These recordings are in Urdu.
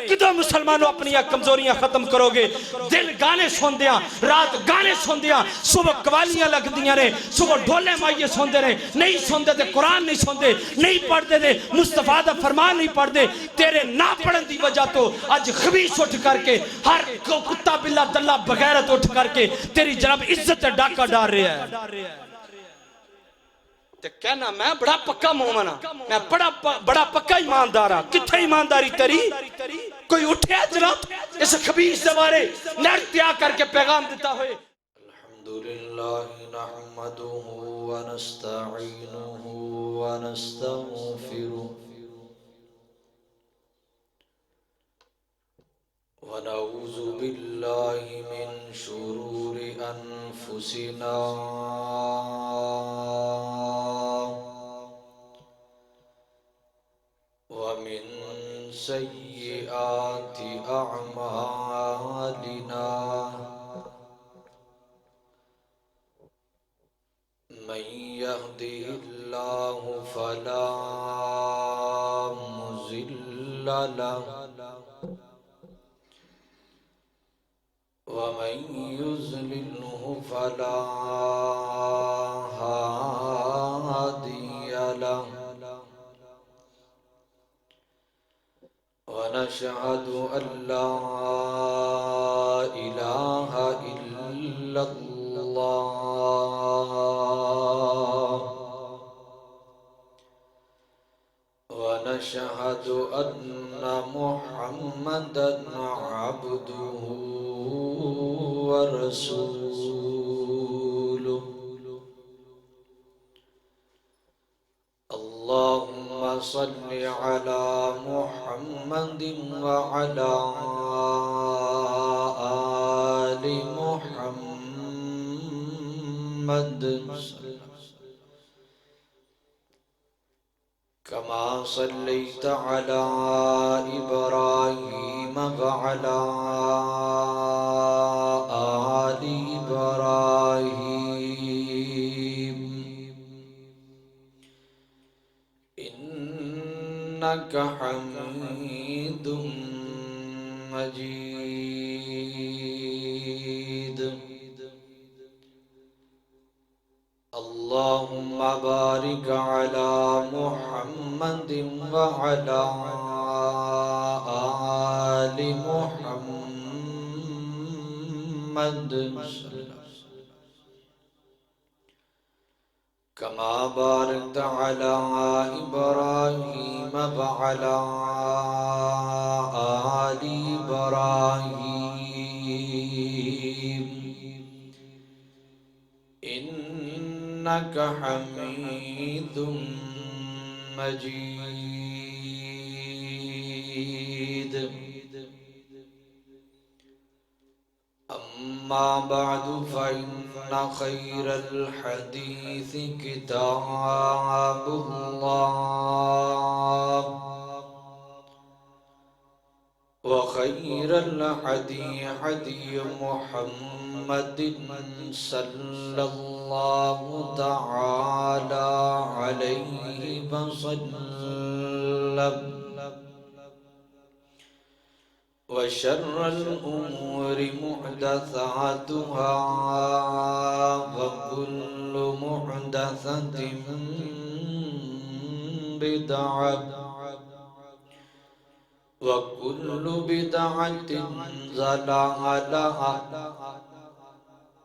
کدو مسلمانوں اپنی کمزوریاں ختم کرو گے؟ دل گانے سن دیاں، رات گانے سن دیاں، صبح قوالیاں لگ دیاں نے، صبح ڈھولے مائیے سن دے رہے، نہیں سن دے تے قرآن نہیں سن دے، نہیں پڑھ دے دے مصطفیٰ دا فرمان نہیں پڑھ دے، تیرے نہ پڑھن دی وجہ تو آج خبیث اٹھ کر کے ہر کتا بلا دلہ بغیرت اٹھ کر کے تیری جناب عزت ڈاکہ ڈار رہا ہے۔ تے کہنا میں بڑا پکا مومن ہاں، میں بڑا پکا ایماندار ہاں، کتھے ایمانداری تیری؟ کوئی اٹھے جناب اس خبیث دوارے نرتیا کر کے پیغام دیتا ہوئے۔ الحمدللہ نحمدہ ونستعینہ ونستغفرہ ونعوذ باللہ من شرور انفسنا ومن سیئات اعمالنا من يهده الله فلا مضل له ومن يضلله فلا هادي له ونشهد أن لا إله إلا الله ونشهد أن محمدًا عبده ورسوله اللهم صل على محمد وعلى آل محمد كما صليت على إبراهيم وعلى آل إبراهيم إنك حميد مجيد اللهم بارك على محمد وعلى آل محمد كما باركت على إبراهيم وعلى آل إبراهيم إنك حميد مجيد أما بعد فإن خير الحديث كتاب الله وخير الهدي هدي محمد صلى الله تعالى عليه وسلم وشر الأمور محدثاتها وكل محدثة بدعة وكل بدعة ضلالة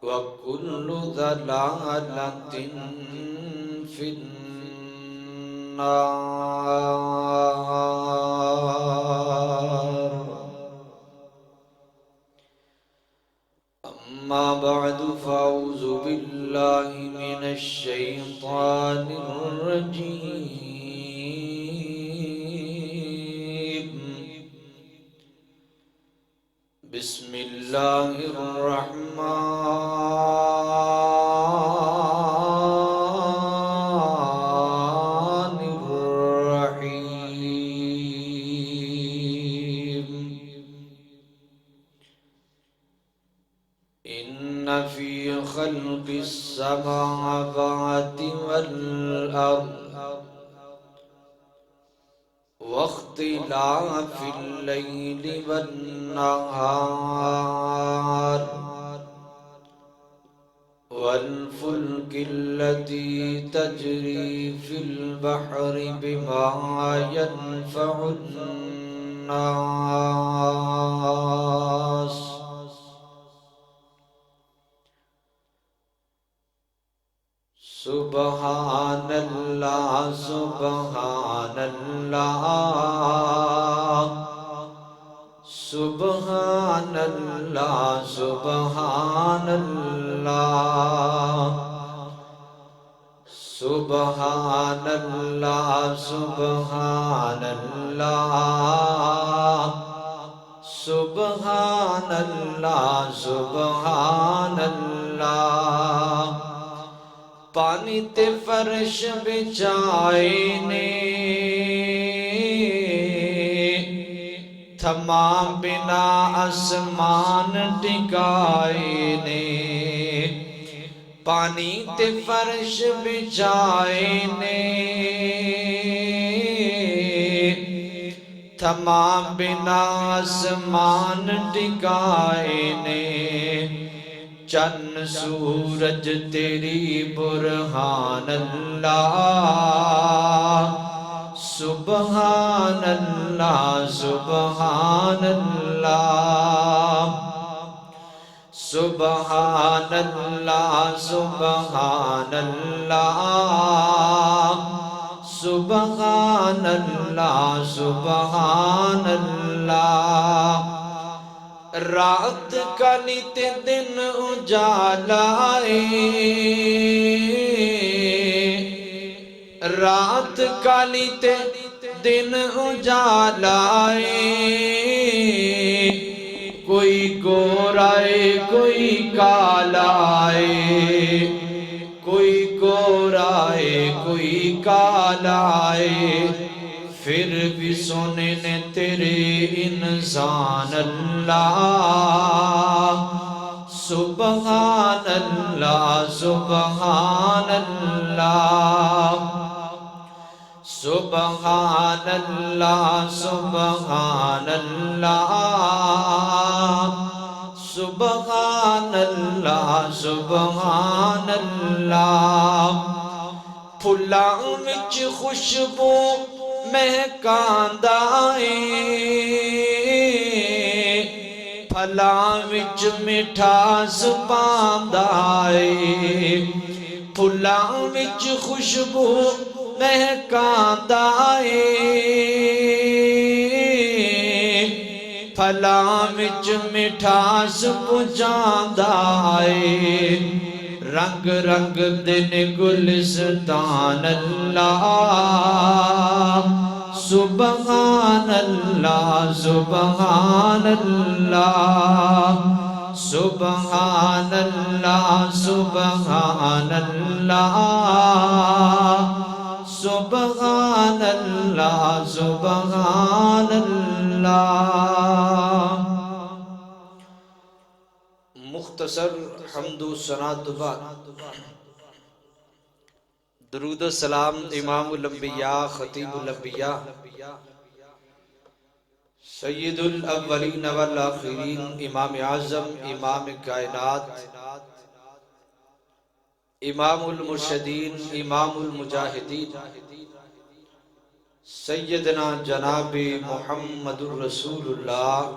وكل ضلالة في النار أما بعد فأعوذ بالله من الشيطان الرجيم بسم الله الرحمن الرحيم إن في خلق السماوات والأرض واختلاف الليل والنهار والفلك التي تجري في البحر بما ينفع الناس سبحان اللہ سبحان اللہ سبحان اللہ سبحان اللہ سبحان اللہ سبحان اللہ سبحان اللہ سبحان اللہ پانی تے فرش بچھائے نے تھما بنا آسمان ٹکائے نے پانی تے فرش بچھائے نے تھما بنا آسمان ٹکائے نے چند سورج تیری برہان اللہ سبحان اللہ سبحان اللہ سبحان اللہ سبحان اللہ سبحان اللہ سبحان اللہ رات کالی تے دن اجالائے رات کالی تے دن اجالائے کوئی گورائے کوئی کالائے کوئی گورائے کوئی کالائے پھر بھی سونے نے تیرے انسان اللہ سبحان اللہ سبحان اللہ سبحان اللہ سبحان اللہ سبحان اللہ سبحان اللہ پھلاں وچ خوشبو مہکاندا اے پھلاں وچ مٹھاس پاندا اے پھلاں وچ خوشبو مہکاندا اے پھلاں وچ مٹھاس پہنچاندا اے رنگ رنگ دن گلستان اللہ سبحان اللہ سبحان اللہ سبحان اللہ سبحان اللہ سبحان اللہ سبحان اللہ مختصر حمد و ثنا کے بعد درود و سلام امام الانبیاء خطیب الانبیاء سید الاولین والآخرین امام اعظم امام کائنات امام المرشدین امام المجاہدین سیدنا جناب محمد الرسول اللہ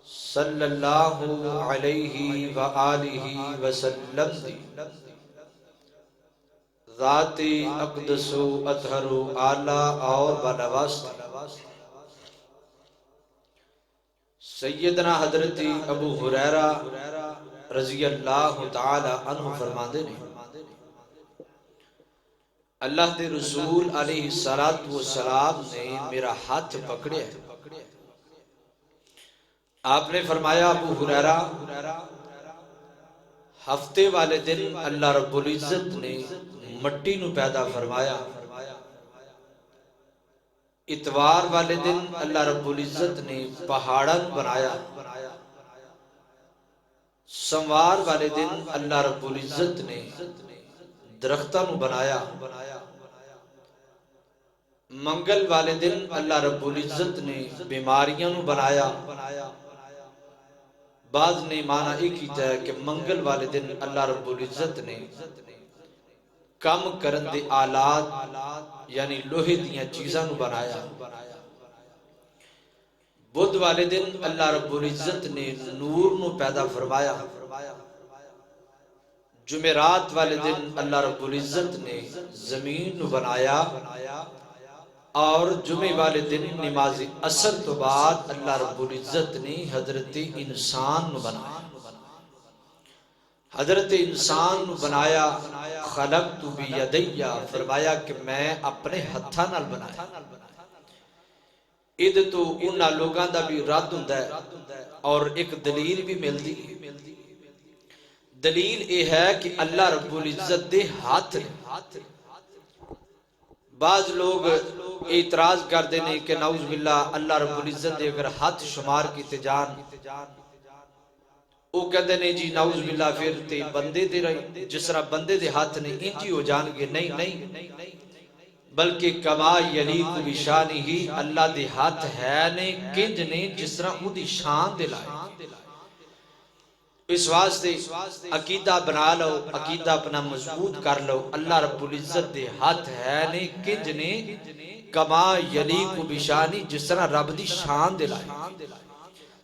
صلی اللہ علیہ وآلہ وسلم دی ذات اقدس و اطہر و اعلیٰ اور بنواست سیدنا حضرت ابو ہریرہ رضی اللہ تعالی عنہ فرماندے نے اللہ دے رسول علیہ السلام نے میرا ہاتھ پکڑے آپ نے فرمایا ابو ہریرہ ہفتے والے دن اللہ رب العزت نے مٹی نو پیدا فرمایا اتوار والے دن اللہ رب العزت نے پہاڑاں بنایا سوموار والے دن اللہ رب العزت نے درختاں نو بنایا منگل والے دن اللہ رب العزت نے بیماریاں نو بنایا بعض نے مانا ایک ہی ہے کہ منگل والے دن اللہ رب العزت نے کم کرن دے آلات یعنی لوہے دیاں چیزاں نو بنایا بدھ والے دن اللہ رب العزت نے نور نو پیدا فرمایا جمعرات والے دن اللہ رب العزت نے زمین نو بنایا اور جمعہ والے دن نماز عصر تو بعد اللہ رب العزت نے حضرت انسان نو بنایا حضرت انسان نو بنایا خلقت بیدیا فرمایا کہ میں اپنے ہتھاں نال بنایا اد تو انہاں لوگاں دا بھی رد ہوندا ہے اور ایک دلیل بھی ملدی دلیل یہ ہے کہ اللہ رب العزت دے ہاتھ نے بعض لوگ اعتراض کر دینے کہ نعوذ باللہ اللہ رب العزت دے اگر ہاتھ شمار کیتے جان وہ کہتے ہیں جی نعوذ باللہ پھر تے بندے دے رہی جس طرح بندے دے ہاتھ نے انجی ہو جان گے نہیں بلکہ کما یلیق بشانی ہی اللہ دے ہاتھ ہے نے کنج نے جس طرح وہ دی شان دے لائے اس واسطے عقیدہ بنا لو عقیدہ اپنا مضبوط کر لو اللہ رب العزت دے ہاتھ ہے نے کنج نے کما یلیق بشانی جس طرح رب دی شان دے لائے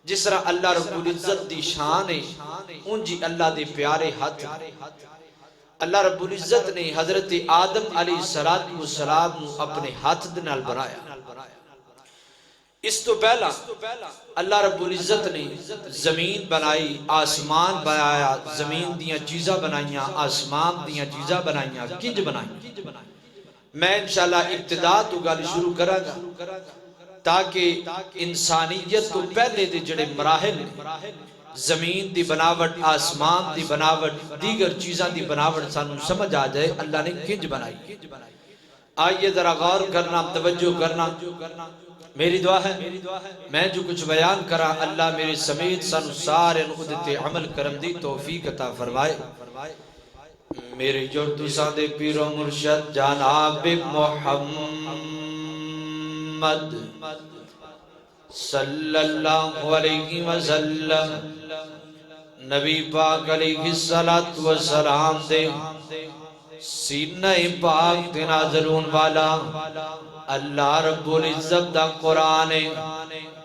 جس طرح اللہ رب العزت دی شان ہے انجی اللہ دے پیارے ہاتھ اللہ رب العزت نے حضرت آدم علیہ السلام اپنے ہاتھ دنال بنایا اس تو پہلا اللہ رب العزت نے زمین بنائی آسمان بنایا زمین دیاں چیزاں بنائیاں آسمان دیاں چیزاں بنائیاں کنج بنائیاں میں انشاءاللہ ابتدا تو گالی شروع کرا گا تاکہ انسانیت کو پہلے دے جڑے مراحل زمین دی بناوٹ آسمان دی بناوٹ دیگر چیزاں دی بناوٹ سانو سمجھ آ جائے اللہ نے کنج بنائی آئیے ذرا غور کرنا توجہ کرنا میری دعا ہے میں جو کچھ بیان کرا اللہ میرے سمیت سانو سارے خودت عمل کرم دی توفیق عطا فرمائے میرے جردو سادے پیر و مرشد جناب محمد صلی اللہ علیہ وسلم نبی پاک علیہ السلام دے سینہ پاک دے نازلون والا اللہ رب العزت دا قرآن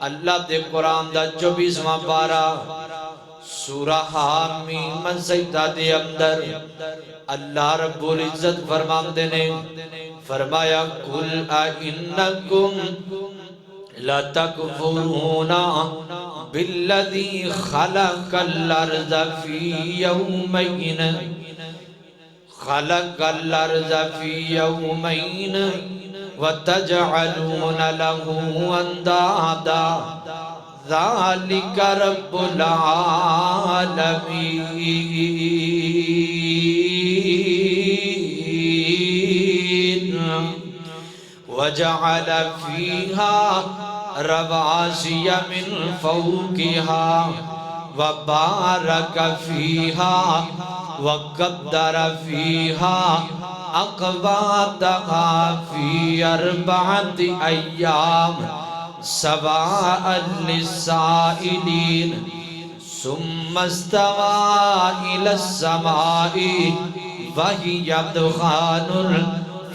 اللہ دے قرآن دا 24واں پارہ سورہ حامیم سجدہ دے اندر اللہ رب العزت فرماندے نے فرمایا قل اِنَّكُمْ لَتَكْفُرُونَ بِالَّذِي خَلَقَ الْأَرْضَ فِي يَوْمَيْنِ خَلَقَ الْأَرْضَ فِي يَوْمَيْنِ وَتَجْعَلُونَ لَهُ أَنْدَادًا ذَلِكَ رَبُّ الْعَالَمِينَ وَجَعَلَ فِيهَا رواسي من فوقها وبارك فيها وقدر فيها أقواتها في 4 أيام سواء للسائلين ثم استوى إلى السماء وهي دخان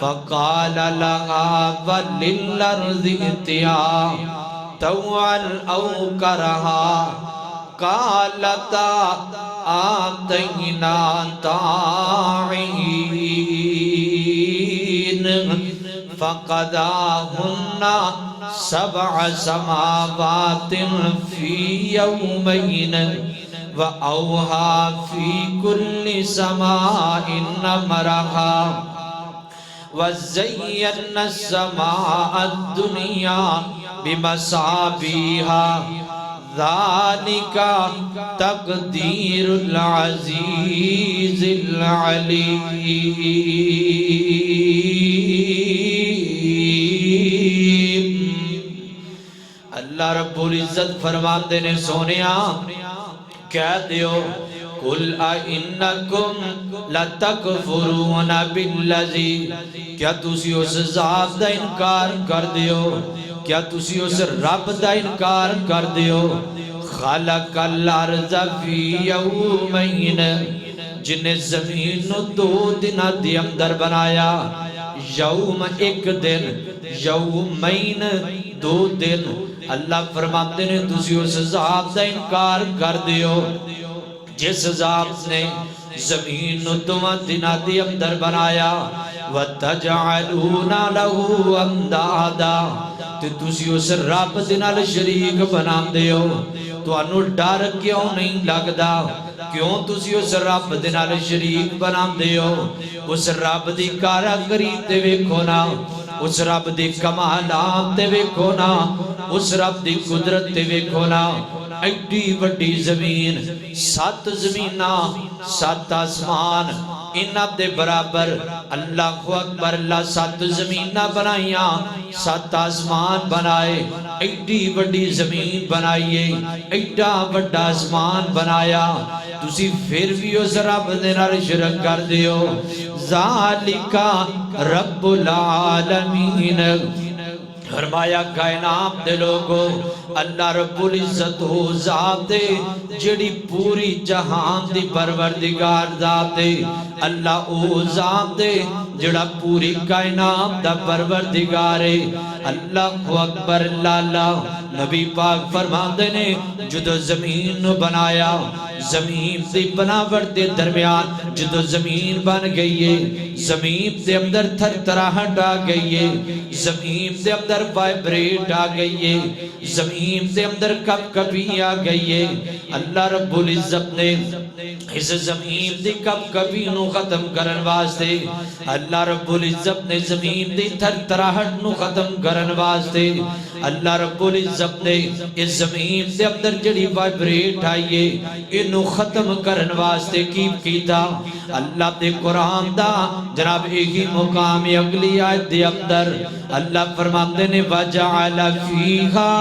فقال لها وللأرض ائتيا طوعا أو كرها قالتا آتينا طاعين فقضاهن 7 سماوات في يومين وأوحى في كل سماء أمرها وزينا السماء الدنيا بمصابيح ذلك تقدير العزيز العليم اللہ رب العزت فرماندے نے سونیا کہہ دیو قل اَإِنَّكُمْ لَتَكْفُرُونَ بِالَّذِي کیا تسی اس ذات دا انکار کر دیو کیا تسی اس رب دا انکار کر دیو خَلَقَ الْأَرْضَ فِي يَوْمَيْنِ جن نے زمین نو 2 دنہ دی اندر بنایا یوم ایک دن یومین 2 دن اللہ فرماتے نے تسی اس ذات دا انکار کر دیو جس ذات نے زمین نو 2 دنہ دی اندر بنایا وَتَجْعَلُونَ لَهُ أَنْدَادًا تے تسی اس رب دے نال شریک بنا دیو تو انو ڈر کیوں نہیں لگدا کیوں تسی اس رب دے نال شریک بنا دیو اس رب دی کاراگری تے ویکھو نا اس رب دی کمالات تے ویکھو نا اس رب دی قدرت تے ویکھو نا ایڈی وڈی زمین 7 زمیناں 7 آسمان انہاں دے برابر اللہ اکبر اللہ 7 زمیناں بنائیاں 7 آسمان بنائے ایڈی وڈی زمین بنائیے ایڈا وڈا آسمان بنایا تسی پھر بھی اس رب دے نال شرک کر دیو ذالکا رب العالمین فرمایا کائنات دے لوگو اللہ رب العزت ہو ذات جڑی پوری جہان دی پروردگار ذات اللہ او ذات جڑا پوری کائنات دا پروردگار اللہ اکبر اللہ نبی پاک فرماندے نے جدو زمین نو بنایا زمین دی بناوٹ دے درمیان جدو زمین بن گئی ہے زمین دے اندر تھر تراہٹ آ گئی ہے زمین دے اندر وائبریٹ آ گئی ہے زمین دے اندر کپ کپی آ گئی ہے اللہ رب العزت نے اس زمین دی کپ کپی نو ختم کرن واسطے اللہ رب العزت نے زمین دی تھر تراہٹ نو ختم کرن واسطے اللہ رب العزت نے اس زمین دے اندر جڑی وائبریٹ آئی ہے انو ختم کرن واسطے کی کیتا اللہ دے قرآن دا جناب ایک ہی مقام اگلی آیت دے اندر اللہ فرماتے نے وَجَعَلَ فِيهَا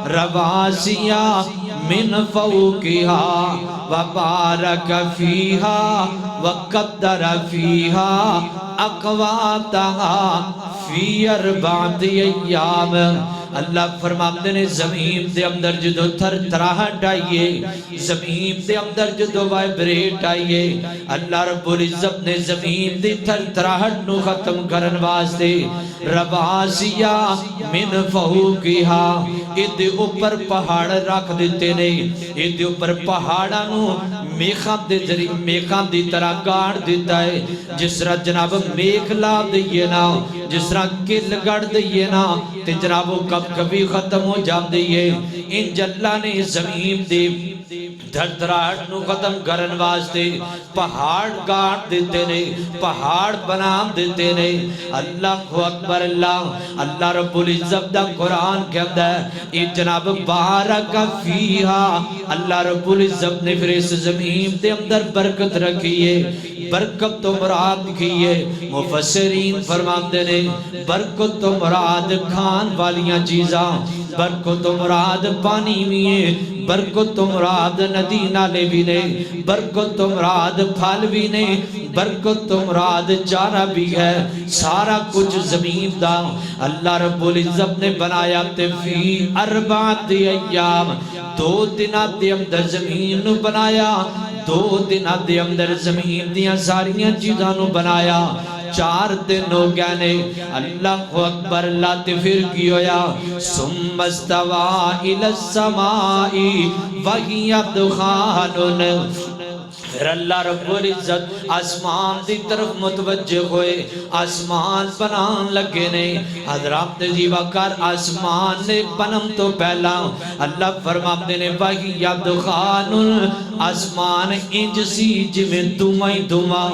رَوَاسِيَا مِن فَوْقِهَا وَبَارَكَ فِيهَا وَقَدَّرَ فِيهَا أَقْوَاتَهَا فِي 4 أَيَّامٍ اللہ فرماتے نے زمین دے اندر جدو تھر تراہٹ آئیے زمین دے اندر جدو وائبریٹ آئیے اللہ رب العزت نے زمین دے تھر تراہٹ نو ختم کرن واسطے رواسیہ من فوقہا ادھے اوپر پہاڑ رکھ دیتے نے ادھے اوپر پہاڑا نو میخان دی طرح گاڑ دیتا ہے جس طرح جناب میخ لا دئیے نا جس طرح کل گڑ دئیے نا تے جناب وہ کبھی ختم ہو جام دئیے ان جلہ نے زمین دے دھڑدھڑاہٹ نو ختم کرن واسطے پہاڑ گاڑ دیتے نے پہاڑ بنام دیتے نے اللہ اکبر اللہ رب العزت دا قرآن کہتا ہے اے جناب بارک فیہا اللہ رب العزت نے پھر اس زمین دے اندر برکت رکھیے برکت تو مراد کیے مفسرین فرماتے نے برکت تو مراد کھان والیاں چیزاں برکت تو مراد پانی بھی ہے برکت تو مراد ندی نالے بھی نے برکت تو مراد پھل بھی نے برکت تو مراد چارہ بھی ہے سارا کچھ زمین دا اللہ رب العزت نے بنایا تے فی 4 ایام 2 دنہ دے اندر زمین نو بنایا 2 دنہ دے اندر زمین دیاں ساریاں چیزاں نو بنایا 4 دن ہو گیا نے اللہ اکبر اللہ تے پھر کی ہویا ثم استوى الى السماء وهي دخان پھر اللہ رب العزت آسمان دی طرف متوجہ ہوئے آسمان بنان لگے نے حضرات جیوہ کر آسمان نے بنم تو پہلا اللہ فرماتے نے وَهِيَ دُخَانٌ آسمان انج سی جویں دھومائی دھوما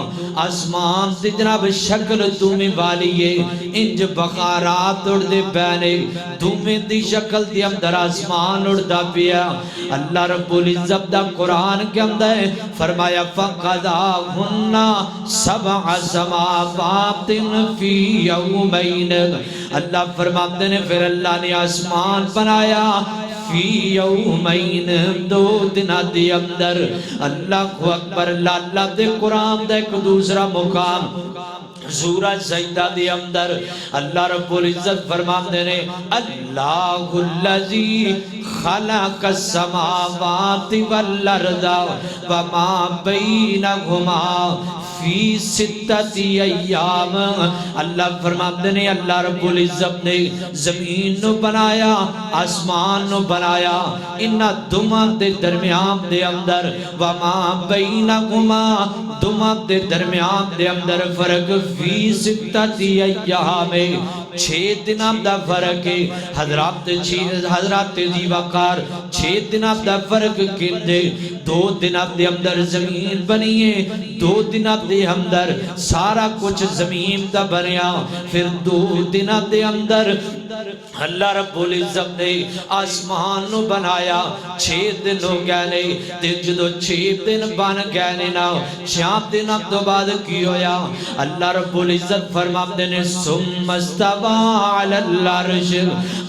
آسمان دی جناب شکل دھومے والی ہے انج بخارات اڑ دے پہنے دھومے دی شکل دی اندر آسمان اڑ دا پیا اللہ رب العزت دا قرآن کے اندر فرمایا فَقَضَاهُنَّ 7 سَمَاوَاتٍ فِي يَوْمَيْنِ اللہ فرماتے نے پھر اللہ نے آسمان بنایا فی یومین دو دنہ دے اندر اللہ اکبر اللہ دے قرآن دے ایک دوسرا مقام سورہ سجدہ دے اندر اللہ رب العزت فرماندے نے اللہ الذی خلق السماوات والارض وما بینہما فی ستۃ ایام اللہ فرماندے نے اللہ رب العزت نے زمین نو بنایا آسمان نو بنایا انہاں دونوں دے درمیان دے اندر وما بینہما دونوں دے درمیان دے اندر فرق فی ستۃ ایام 6 دنوں دا فرق ہے حضرات جی وقار 6 دنوں دا فرق کندے 2 دنوں دے اندر زمین بنی ہے 2 دنوں دے اندر سارا کچھ زمین دا بنیا پھر 2 دنوں دے اندر اللہ رب العزت نے آسمان نو بنایا 6 دن ہو گئے نے تے جدو 6 دن بن گئے نے نا 6 دنوں تو بعد کی ہویا اللہ رب العزت فرماتے نے ثم استوى علی العرش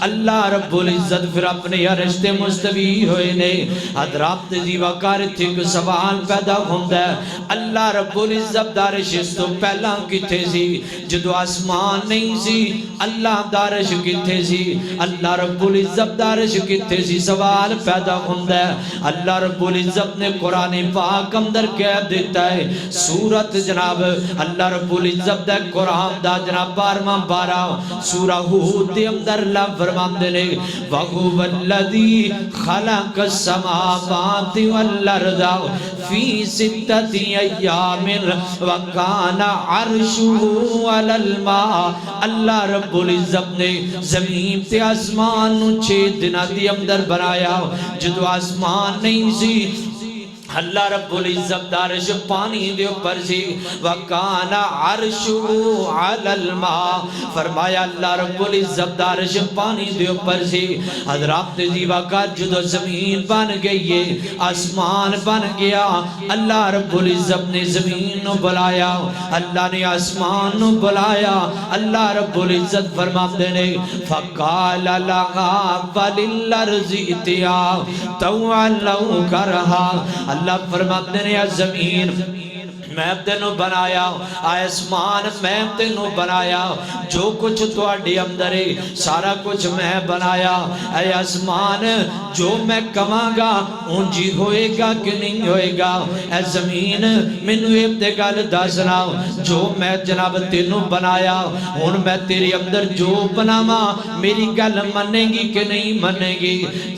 اللہ رب العزت پھر اپنے عرش تے مستوی ہوئے نے حضرات جی وقار تھے کہ سوال پیدا ہوندا ہے اللہ رب العزت دا عرش اس تو پہلا کتے سی جدو آسمان نہیں سی اللہ دا عرش کتے سی اللہ رب العزت دا عرش کتے سی سوال پیدا ہوندا ہے اللہ رب العزت نے قرآن پاک اندر کہہ دیتا ہے سورت جناب اللہ رب العزت دا قرآن دا جناب 12 سورہ ہود دے اندر اللہ فرماندے نے وَهُوَ الَّذِي خَلَقَ السَّمَاوَاتِ وَالْأَرْضَ فِي سِتَّةِ أَيَّامٍ وَكَانَ عَرْشُهُ عَلَى الْمَاءِ اللہ رب العزت نے زمین تے آسمان نو 6 دنوں دے اندر بنایا جدو آسمان نہیں سی اللہ رب العزت دا عرش پانی دے اوپر سی وَكَانَ عَرْشُهُ عَلَى الْمَاءِ فرمایا اللہ رب العزت دا عرش پانی دے اوپر سی حضرات جی وقار جدو زمین بن گئی ہے آسمان بن گیا اللہ رب العزت نے زمین نو بلایا اللہ نے آسمان نو بلایا اللہ رب العزت فرماتے نے فَقَالَ لَهَا وَلِلْأَرْضِ ائْتِيَا طَوْعًا أَوْ كَرْهًا اللہ فرماتے ہیں زمین میں تینوں بنایا آسمان میں تینوں بنایا جو کچھ تواڈے اندر ہے سارا کچھ میں بنایا اے آسمان جو میں کہاں گا اونجی ہوئے گا کہ نہیں ہوئے گا اے زمین مینوں ایک تے گل دسنا جو میں جناب تینوں بنایا ہن میں تیرے اندر جو بناواں میری گل منے گی کہ نہیں منے گی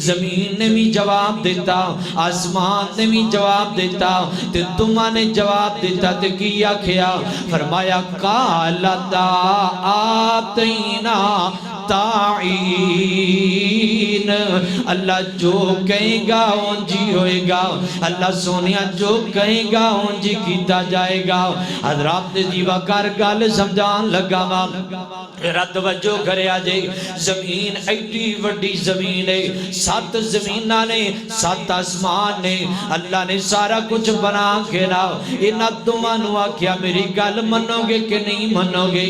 زمین نے بھی جواب دیتا آسمان نے بھی جواب دیتا تے تمہاں نے جواب دیتا تے کیا کھیا فرمایا قال آتینا تعین اللہ جو کہیں گا اونجی ہوئے گا اللہ سونیا جو کہیں گا اونجی کیتا جائے گا حضرات جی وقار گل سمجھان لگا ماں رد وجہ کرے آجے زمین ایڈی وڈی زمین ہے 7 زمینہ نے 7 آسمان نے اللہ نے سارا کچھ بنا کے نا انہا تمہانو آکھیا میری گل منو گے کہ نہیں منو گے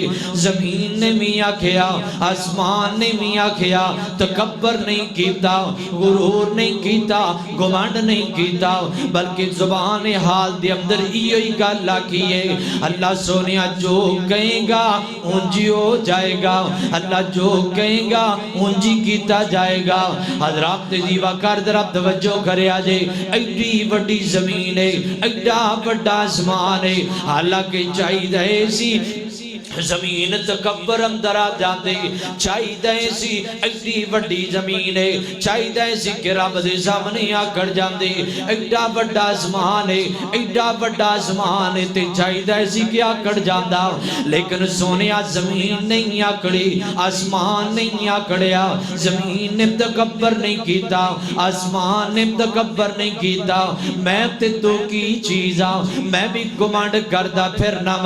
زمین نے میاں کھیا آسمان نے میاں کھیا تکبر نہیں کیتا غرور نہیں کیتا گمانڈ نہیں کیتا بلکہ زبان حال دے اندر ہی گل کیے اللہ سونیا جو کہیں گا اونجی ہو جائے گا اللہ جو کہیں گا اونجی کیتا جائے گا حضرات جی وقار ذرا توجہ کرے آجے ایڈی وڈی زمین ہے ایڈا وڈا آسمان ہے حالانکہ چاہیے سی زمین تکبر اندر آ جاندے چاہیے سی ایڈی وڈی زمین ہے چاہیے سی کہ رب دے سامنے آ کر جاندے ایڈا وڈا آسمان ہے ایڈا وڈا آسمان ہے تے چاہیے سی کہ آ کر جاندا لیکن سونیا زمین نہیں آکڑی آسمان نہیں آکڑیا زمین نے تکبر نہیں کیتا آسمان نے تکبر نہیں کیتا میں تے تو کی چیزاں میں بھی گمانڈ کردہ پھر نہ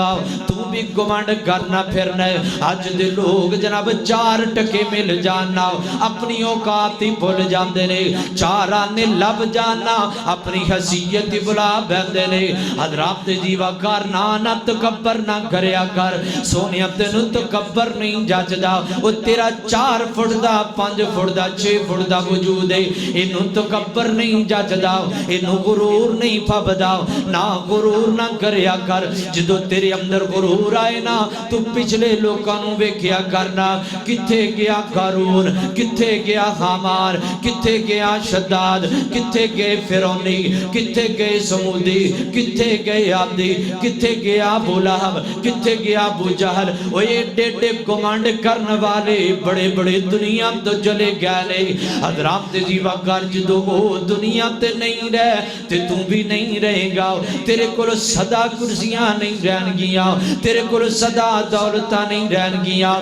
تو بھی گمانڈ کرنا پھرنا ہے آج دے لوگ جناب چار ٹکے مل جانا اپنی اوقات ہی بھول جاندے نے چار آنے لب جانا اپنی حیثیت ہی بلا بیندے نے حضرات دیوا کرنا نہ تکبر نہ کریا کر سونیا تینوں تکبر نہیں جاچدا وہ تیرا 4 فٹ دا 5 فٹ دا 6 فٹ دا وجود ہے انہوں تکبر نہیں جاچدا انہوں غرور نہیں پھبدا نہ غرور نہ کریا کر جدو تیرے اندر غرور آئے نا تو پچھلے لوکانوں بیکھیا کرنا کتھے گیا قارون کتھے گیا حامان کتھے گیا شداد کتھے گئے فرعونی کتھے گئے سمودی کتھے گئے عادی کتھے گیا ابو لہب کتھے گیا ابو جہل وہ یہ ڈیڈے گمانڈ کرنے والے بڑے بڑے دنیا تو چلے گئے حضرات دیوا کر جدو وہ دنیا تے نہیں رہے تے تو بھی نہیں رہے گا تیرے کو صدا کرسیاں نہیں رہن گیا تیرے کو صدا دولتاں نہیں رہن گیا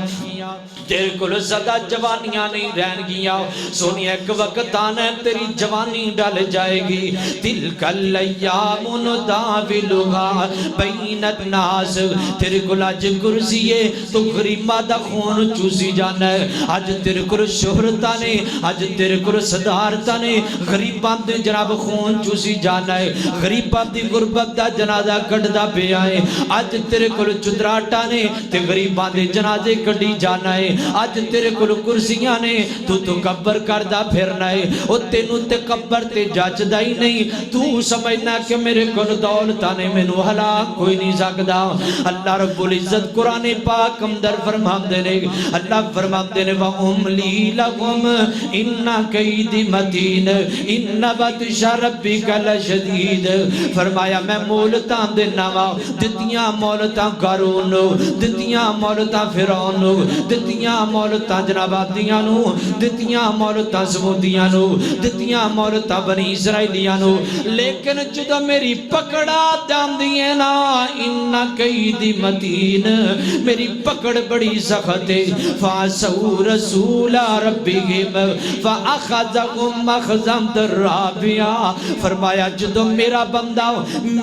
تیرے کو زدہ جوانیاں نہیں رہن گیا سونی ایک وقت آنا ہے تیری جوانی ڈال جائے گی تلک الایام نداولھا بین الناس تیرے کو لاج کرسی ہے تو غریبہ دا خون چوسی جانا ہے آج تیرے کو شہرتہ نے آج تیرے کو صدارتہ نے غریبہ دے جناب خون چوسی جانا ہے غریبہ دی غربت دا جنازہ کٹ دا پہ آئے آج تیرے کو چدراٹا نے تے غریبہ دے جنازے کٹی جانا ہے آج تیرے کو کرسیاں نے تو کبر کردہ پھرنا ہے او تینوں تے کبر تے جاچ دائی نہیں تو سمجھنا کہ میرے کو دولتا نے میں نو ہلاک کوئی نہیں سکدا اللہ رب العزت قرآن پاک اندر فرمام دینے اللہ فرمام دینے وَأُمْلِي لَكُمْ إِنَّ كَيْدِ مَتِينَ إِنَّ بَطْشَ رَبِّكَ لَشَدِيدٌ فرمایا میں مولتاں دینا وا دتیاں مولتاں قارون دتیاں مولتاں فرعون دتیاں مولتاں جناباتیاں نو دتیاں مولتاں سمودیاں نو دتیاں مولتاں بنی اسرائیلیاں نو لیکن جدو میری پکڑا جاندیے نا انہا قیدی متین میری پکڑ بڑی سخت ہے فَاسَوْ رَسُولَ رَبِّهِمْ فَأَخَذَهُمْ مَخْزَمْ دَرَّابِيَا فرمایا جدو میرا بندہ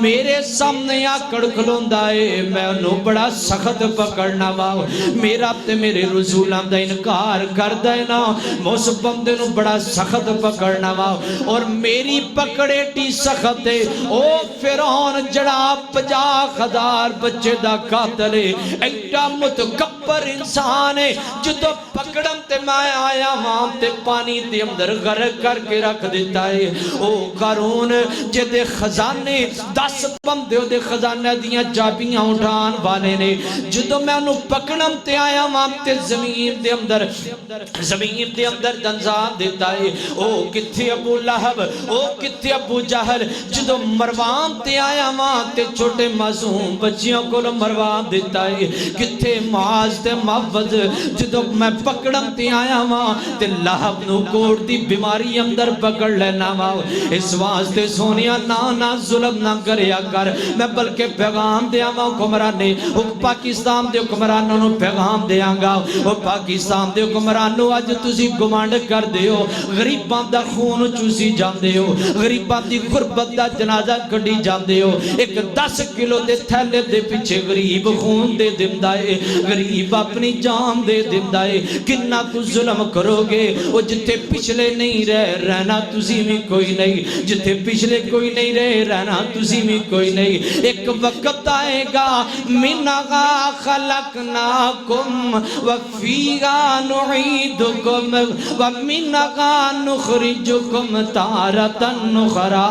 میرے سامنے آکڑ کھلوندہ ہے میں انہوں بڑا سخت پکڑنا واؤ میرا تے میرے رسولہ دا انکار کر دینا موس بندے نو بڑا سخت پکڑنا واؤ اور میری پکڑے ٹی سخت ہے او فرعون جڑا 50,000 بچے دا قاتل ہے ایٹا متکبر انسان ہے جدو پکڑم تے میں آیا وہاں تے پانی تے اندر غرق کر کے رکھ دیتا ہے او قارون جے دے خزانے 10 بندے دے خزانے دیاں چابیاں اٹھان والے نے جدو میں انہوں پکڑم تے آیا وہاں تے زمین دے اندر دنزان دیتا ہے او کتھے ابو لہب او کتھے ابو جہل جدو مروان تے آیا وہاں تے چھوٹے معصوم بچیوں کو مروان دیتا ہے کتھے معاذ تے محفظ جدو میں پکڑم تے آیا وہاں تے لہب نو کوڑ دی بیماری اندر پکڑ لینا وہاں اس واسطے سونیا نانا ظلم نہ کریا کر میں بلکہ پیغام دیا وہاں حکمرانے پاکستان دے حکمرانوں نو پیغام دیا گا وہ پاکستان دے حکمرانوں آج تسی گمانڈ کر دے ہو غریبان دا خون چوسی جان دے ہو غریبان دی غربت دا جنازہ کڑی جان دے ہو ایک 10 کلو دے تھیلے دے پیچھے غریب خون دے دمدائے غریب اپنی جان دے دمدائے کنہ کو ظلم کرو گے وہ جتے پچھلے نہیں رہنا تسی میں کوئی نہیں جتے پچھلے کوئی نہیں رہنا تسی میں کوئی نہیں ایک وقت آئے گا منہا خلقناکم وفیہا نعیدکم ومنہا نخرجکم تارتن نخرا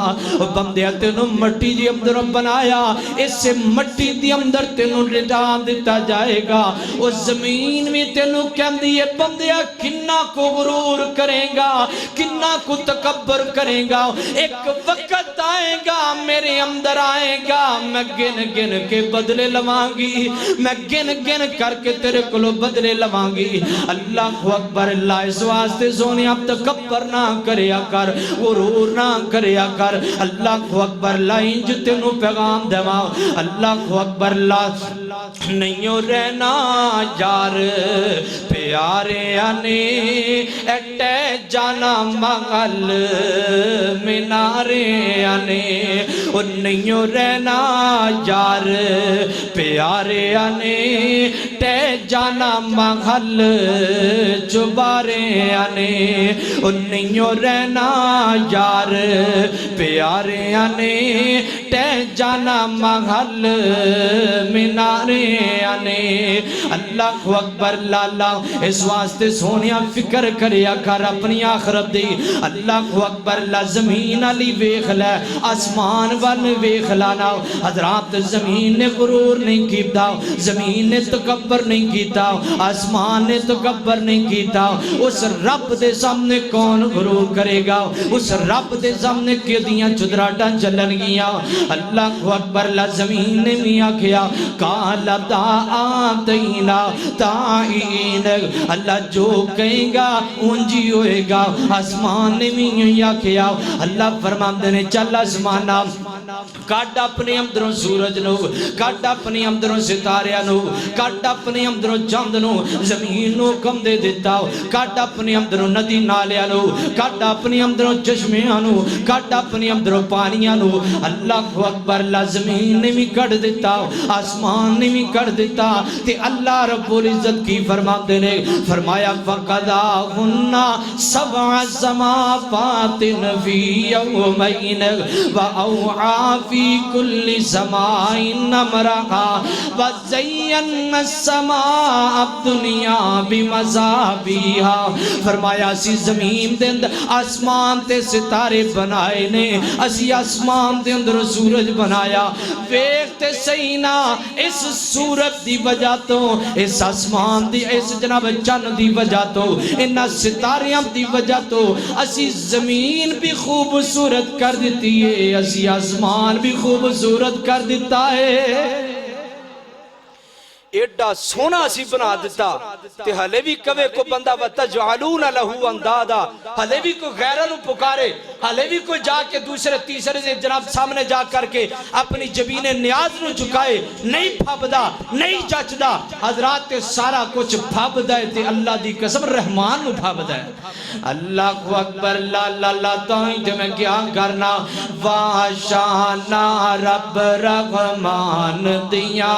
بندے تینوں مٹی دی اندر بنایا اس سے مٹی دی اندر تینوں لٹان دیتا جائے گا اس زمین میں تینوں کہن دیئے بندے کنہ کو غرور کریں گا کنہ کو تکبر کریں گا ایک وقت آئے گا میرے اندر آئے گا میں گن گن کے بدلے لوانگی میں گن گن کر کے تیرے کلو بدلے لوانگی اللہ اکبر اللہ اس واسطے سونی اب تکبر نہ کریا کر غرور نہ کریا کر اللہ اکبر لائن جو تینوں پیغام دیواں اللہ اکبر اللہ نہیں رہنا یار پہ پیارے آنے اٹے جانا مغل منارے آنے انہیوں رہنا یار پیارے آنے ٹے جانا مغل چبارے آنے انہیوں رہنا یار پیارے آنے ٹے جانا مغل منارے آنے اللہ اکبر لالا اس واسطے سونیا فکر کریا کر اپنی آخرت دی اللہ اکبر لا زمین علی ویخ لے آسمان وال ویخ لانا حضرات زمین نے غرور نہیں کیتا زمین نے تکبر نہیں کیتا آسمان نے تکبر نہیں کیتا اس رب دے سامنے کون غرور کرے گا اس رب دے سامنے کیدیاں چدراٹاں چلن گیا اللہ اکبر لا زمین نے میاں کیا کالا دا آتینا تائین اللہ جو کہیں گا اونجی ہوئے گا آسمان نے میاں کیا اللہ فرماندے نے چل آسمانا کاٹ اپنے اندروں سورج نو کاٹ اپنے اندروں ستاریاں نو کاٹ اپنے اندروں چاند نو زمین نو کم دے دیتا کاٹ اپنے اندروں ندی نالیاں نو کاٹ اپنے اندروں چشمیاں نو کاٹ اپنے اندروں پانیاں نو اللہ اکبر لا زمین نے بھی کٹ دیتا آسمان نے بھی کٹ دیتا تے اللہ رب العزت کی فرماتے نے فرمایا فَقَدَاهُنَّ سَبْعَ سَمَاوَاتٍ فِي يَوْمَيْنِ وَأَوْعَى فِي كُلِّ سَمَاءٍ أَمْرَهَا وَزَيَّنَّا السَّمَاءَ الدُّنْيَا بِمَصَابِيحَ فرمایا اسی زمین دے اندر آسمان تے ستارے بنائے نے اسی آسمان دے اندر سورج بنایا ویکھتے سینا اس سورج دی وجہ تو اس آسمان دی اس جناب چن دی وجہ تو انہا ستاریاں دی وجہ تو اسی زمین بھی خوبصورت کر دیتی ہے اسی آسمان بھی خوبصورت کر دیتا ہے ایڈا سونا سی بنا دیتا تے ہلے بھی کوے کو بندہ وَتَجْعَلُونَ لَهُ اندادا ہلے بھی کوئی غیرہ نو پکارے ہلے بھی کوئی جا کے دوسرے تیسرے سے جناب سامنے جا کر کے اپنی جبین نیاز نو چکائے نہیں پھابدا نہیں جچدا حضرات تے سارا کچھ پھابدا ہے تے اللہ دی قسم رحمان نو پھابدا ہے اللہ اکبر لا لا لا تائیں تے میں کیا کرنا واشانا رب رحمان دیا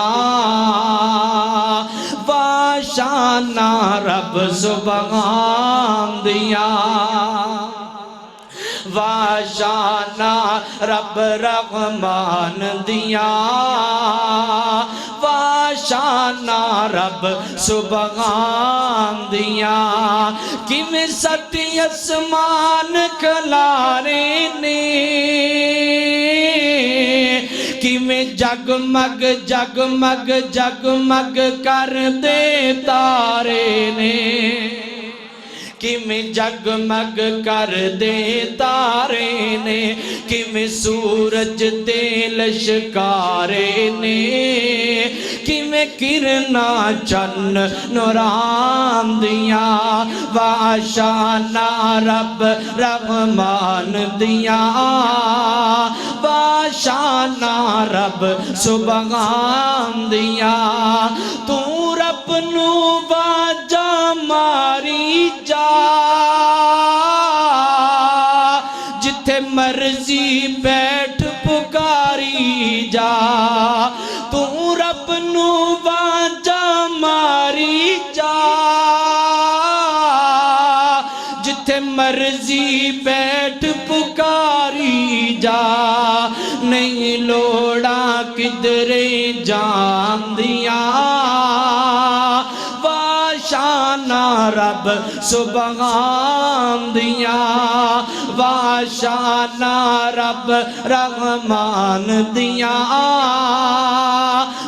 واشانا رب سبحان دیا واشانا رب رحمان دیا واشانا رب سبحان دیا کہ میں سٹی اسمان کھلارے نے کہ میں جگمگ جگمگ جگمگ کر دے تارے نے کہ میں جگمگ کر دے تارے نے کہ میں سورج دے لشکارے نے کہ میں کرنا چن نوران دیا واشانا رب رحمان دیا واشانا رب سبحان دیا تو رب نو باجا ماری جا جتھے مرضی بیٹھ پکاری جا تو رب نو باجا ماری جا جتھے مرضی بیٹھ پکاری جا نہیں لوڑا کدرے جان دیا واشانا رب سبحان دیا واشانا رب رحمان دیا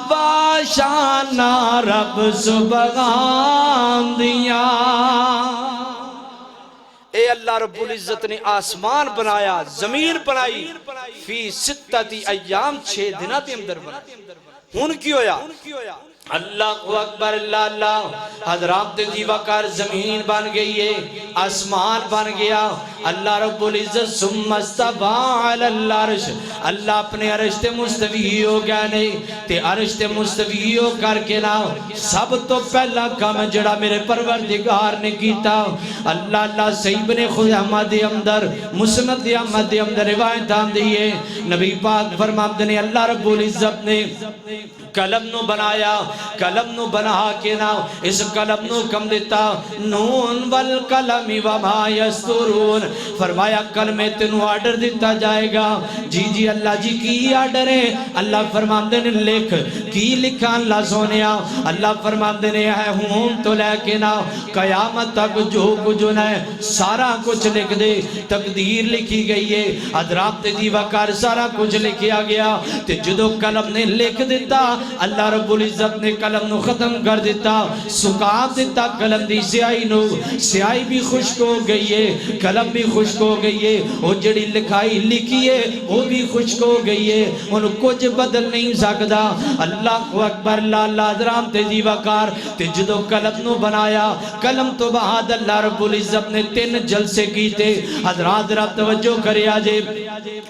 واشانا رب سبحان دیا اے اللہ رب العزت نے آسمان بنایا زمین بنائی فی ستتی ایام 6 دنہ دے اندر بنا ہون کی ہویا اللہ اکبر اللہ حضرات دیوہ کار زمین بن گئی ہے آسمان بن گیا اللہ رب العزت ثم استوى علی العرش اللہ اپنے عرش تے مستوی ہو گیا نہیں تے عرش تے مستوی ہو کر کے نا سب تو پہلا کام جڑا میرے پروردگار نے کیتا اللہ صحیح بن خود احمد اندر مسند احمد اندر روایت دیئے نبی پاک فرماتے نے اللہ رب العزت نے قلم نو بنایا قلم نو بنا کے نا اس قلم نو کم دیتا نون والقلم وما یسطرون فرمایا کلمے تینوں آرڈر دیتا جائے گا جی اللہ جی کی آرڈر ہے اللہ فرماتے نے لکھ کی لکھا اللہ سونیا اللہ فرماتے نے ہے ہوں تو لے کے نا قیامت تک جو کچھ ہے سارا کچھ لکھ دے تقدیر لکھی گئی ہے حضرات دی وقار سارا کچھ لکھیا گیا تے جدو قلم نے لکھ دیتا اللہ رب العزت نے قلم نو ختم کر دیتا سکا دیتا قلم دی سیاہی نو سیاہی بھی خشک ہو گئی ہے قلم بھی خشک ہو گئی ہے وہ جڑی لکھائی لکھی ہے وہ بھی خشک ہو گئی ہے ان کچھ بدل نہیں سکتا اللہ اکبر اللہ حضرام تیزی وقار تے جدو قلم نو بنایا قلم تو بعد اللہ رب العزت نے 3 جلسے کیتے حضرات رب توجہ کرے آجے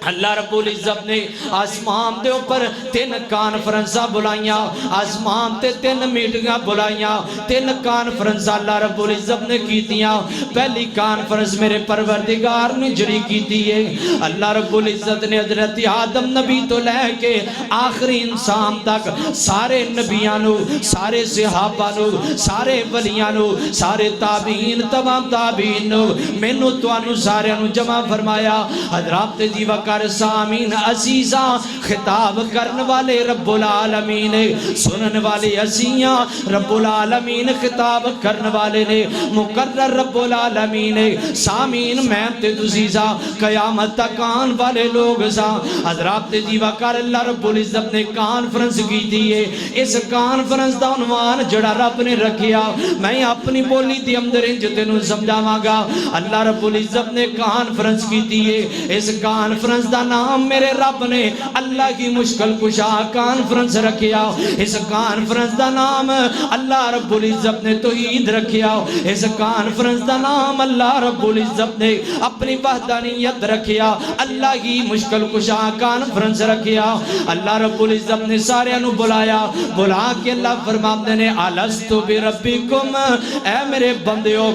اللہ رب العزت نے آسمان دے اوپر 3 کانفرنسہ بلائیاں آسمان تے 3 میٹنگاں بلائیاں 3 کانفرنسہ اللہ رب العزت نے کیتیاں پہلی کانفرنس میرے پروردگار نے جڑی کیتی ہے اللہ رب العزت نے حضرت آدم نبی تو لے کے آخری انسان تک سارے نبیانو سارے صحابانو سارے ولیانو سارے تابعین تمام تابعینو مینو توانو سارے انو جمع فرمایا حضرات دی وقار سامین عزیزہ خطاب کرن والے رب العالمین سنن والے عزیزاں رب العالمین خطاب کرن والے نے مقرر رب العالمین سامین میں تے دوزیزہ قیامت تک آن والے لوگ سا حضرات دی وقار اللہ رب العزت نے کانفرنس کی دیئے اس کانفرنس دا عنوان جڑا رب نے رکھیا میں اپنی بولی دی اندر انجتے نو سمجھا مانگا اللہ رب العزت نے کانفرنس کی دیئے اس کانفرنس دا نام میرے رب نے اللہ کی مشکل کشا کانفرنس رکھیا اس کانفرنس دا نام اللہ رب العزت نے توحید رکھیا اس کانفرنس دا نام اللہ رب العزت نے اپنی وحدانیت رکھیا اللہ کی مشکل کشا کانفرنس رکھیا اللہ رب العزت نے سارے انو بلایا بلا کے اللہ فرماتے نے الستو بربکم اے میرے بندیوں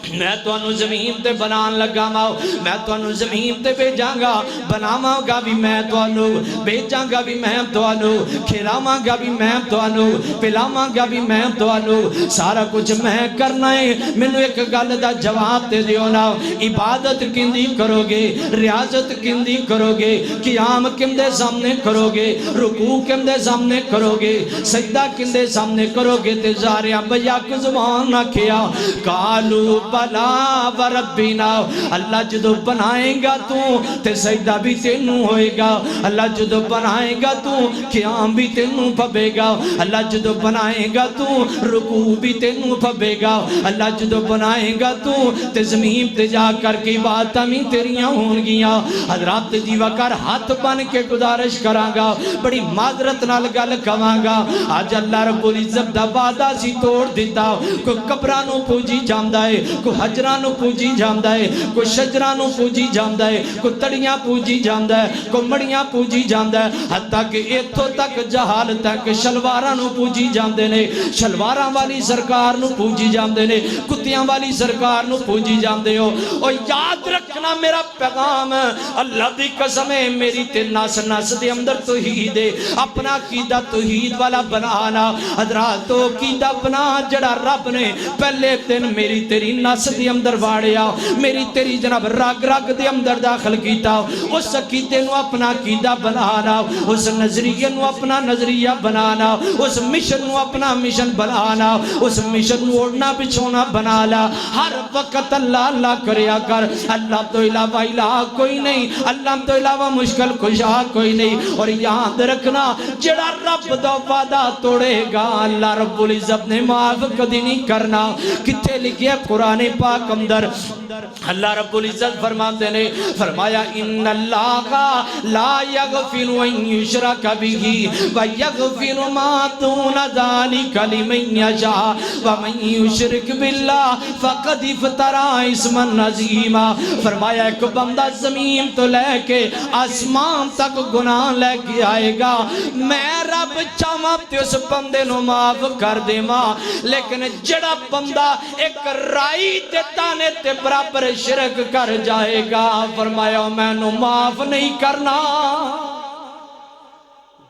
میں تو انو زمین تے بنان لگا ماؤ میں تو انو زمین تے بھیجاں گا بناواں گا بھی میں تو انو بھیجاں گا بھی میں تو انو کھلاواں گا بھی میں تو انو پلاواں گا بھی میں تو انو سارا کچھ میں کرنا ہے مینو ایک گل دا جواب تے دیو نا عبادت کندی کرو گے ریاضت کندی کرو گے قیام کندے سامنے کرو گے رکوع کندے سامنے کرو گے سجدہ کندے سامنے کرو گے تے زاریاں بیا کو زبان نہ کیا کالو بلا وربینا اللہ جدو بنائیں گا تو تے سجدہ بھی تینوں ہوئے گا اللہ جدو بنائیں گا تو قیام بھی تینوں پھبے گا اللہ جدو بنائیں گا تو رکوع بھی تینوں پھبے گا اللہ جدو بنائیں گا تو تے زمین تے جا کر کے باتاں بھی تیریاں ہون گیاں حضرات دی وقار ہاتھ بن کے گزارش کراں گا بڑی معذرت نال گل کواں گا آج اللہ رب العزت دا وعدہ سی توڑ دیتا کوئی قبرانوں پوجی جامدا ہے کوئی حجرانوں پوجی جامدا ہے کوئی شجرانوں پوجی جامدا ہے کوئی تڑیاں پوجی جامدا ہے کوئی مڑیاں پوجی جامدا ہے حتیٰ کہ ایتھوں تک جہال تک شلوارانوں پوجی جامدے نے شلواراں والی سرکار نو پوجی جامدے نے کتیاں والی سرکار نو پوجی جامدے ہو اور یاد رکھنا میرا پیغام اللہ دی قسم ہے میری تے نس نس دے اندر توحید ہے اپنا عقیدہ توحید والا بنانا حضرات تو عقیدہ بنا جڑا رب نے پہلے دن میری تیری نس دے اندر واڑیا میری تیری جناب رگ رگ دے اندر داخل کیتا اس عقیدے نو اپنا عقیدہ بنانا اس نظریے نو اپنا نظریہ بنانا اس مشن نو اپنا مشن بنانا اس مشن نو اوڑنا بچھونا بنانا ہر وقت اللہ اللہ کریا کر اللہ تو علاوہ الہ کوئی نہیں اللہ تو علاوہ مشکل کشا کوئی نہیں اور یاد رکھنا جڑا رب دا وعدہ توڑے گا اللہ رب العزت نے معاف کدی نہیں کرنا کتے لکھیا قرآن پاک اندر اللہ رب العزت فرماتے نے فرمایا ان اللہ لا یغفر ان یشرک بہ ویغفر ما دون ذلک لمن یشاء ومن یشرک باللہ فقد افترى اسما عظیما فرمایا ایک بندہ زمین تو لے کے آسمان تک گناہ لے کے آئے گا میں رب چاہواں تے اس بندے نو معاف کر دے ماں لیکن جڑا بندہ ایک رائی تے تانے تے برابر شرک کر جائے گا فرمایا میں نو معاف نہیں کرنا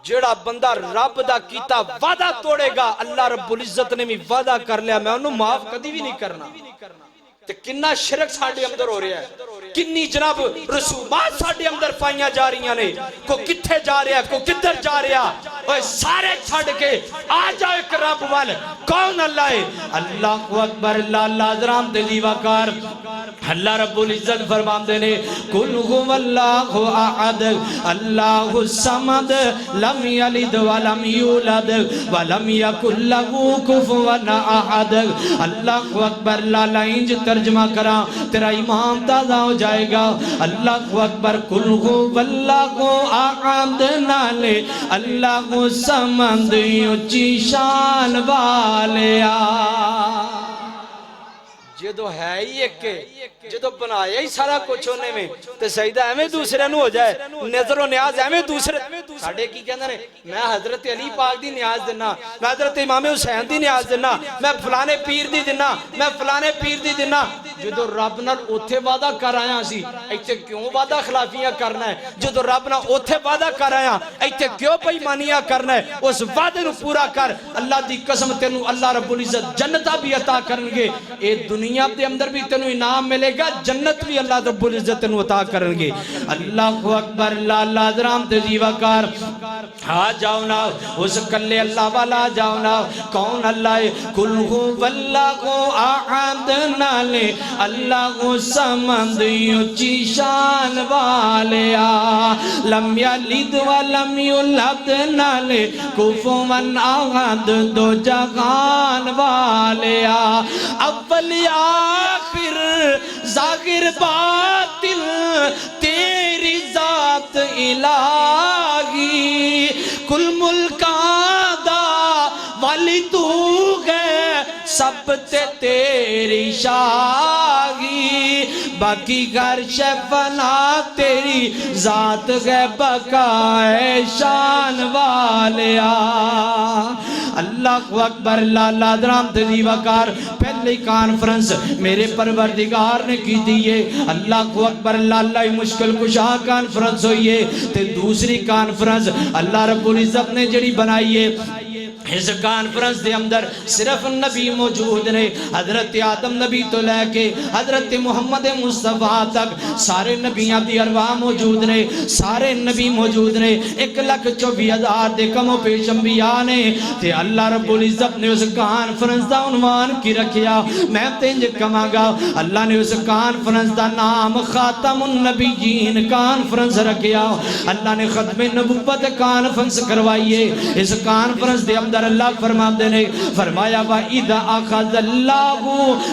جڑا بندہ رب دا کیتا وعدہ توڑے گا اللہ رب العزت نے بھی وعدہ کر لیا میں انہوں معاف کدی بھی نہیں کرنا تے کنہ شرک ساڑھے اندر ہو رہا ہے کنی جناب رسومات ساڑھے اندر پائیاں جا رہی ہیں کو کتھے جا رہا ہے کو کدھر جا رہا ہے سارے چھڑ کے آ جاؤ ایک رب وال کون اللہ ہے اللہ اکبر اللہ حضرام دلی وقار اللہ رب العزت فرماتے نے قل هو اللہ احد اللہ الصمد لم یلد ولم یولد ولم یکن له کفوا احد اللہ اکبر لا انج ترجمہ کرا تیرا ایمان تازہ ہو جائے گا اللہ اکبر قل هو اللہ احد نالے اللہ الصمد اونچی شان والیا جدو ہے ہی ایک کے جدو بنایا ہی سارا کچھ ہونے میں تو سجدہ ایمیں دوسرے نو ہو جائے نظر و نیاز ایمیں دوسرے ساڑھے کی کہندہ نے میں حضرت علی پاک دی نیاز دینا میں حضرت امام حسین دی نیاز دینا میں فلانے پیر دی دینا میں فلانے پیر دی دینا جدو رب نال اوتھے وعدہ کر آیا سی ایتھے کیوں وعدہ خلافیاں کرنا ہے جدو رب نال اوتھے وعدہ کر آیا ایتھے کیوں بےایمانیاں کرنا ہے اس وعدے نو پورا کر اللہ دی قسم تینوں اللہ رب العزت جنتاں بھی عطا کرنگے اے دنیا دے اندر بھی تینوں انعام ملے گا جنت بھی اللہ رب العزت تینوں عطا کرنگے اللہ اکبر اللہ حضرام تیزی وقار آ جاؤ نا اس کلے اللہ والا جاؤ نا کون اللہ ہے قل هو اللہ احد نالے اللہ الصمد اونچی شان والیا لم یلد ولم یولد نالے کفوا احد دو جہان والیا اول آخر ظاہر باطل تیری ذات الہی کل ملکاں دا والی تو گئے سب تے تیری شاہی باقی گھر شفنا تیری ذات گئے بقائے شان والیا اللہ اکبر اللہ درام تیزی وقار پہلی کانفرنس میرے پروردگار نے کی دیئے اللہ اکبر اللہ مشکل کشا کانفرنس ہوئیے تے دوسری کانفرنس اللہ رب العزت نے جڑی بنائیے اس کانفرنس دے اندر صرف نبی موجود نے حضرت آدم نبی تو لے کے حضرت محمد مصطفیٰ تک سارے نبیاں دی ارواح موجود نے سارے نبی موجود نے 1,24,000 دے کم و پیش انبیاء نے تے اللہ رب العزت نے اس کانفرنس دا عنوان کی رکھیا میں تینج کماں گا اللہ نے اس کانفرنس دا نام خاتم النبیین کانفرنس رکھیا اللہ نے ختم نبوت کانفرنس کروائیے اس کانفرنس دے اندر اللہ فرماتے نے فرمایا وَإِذَا أَخَذَ اللَّهُ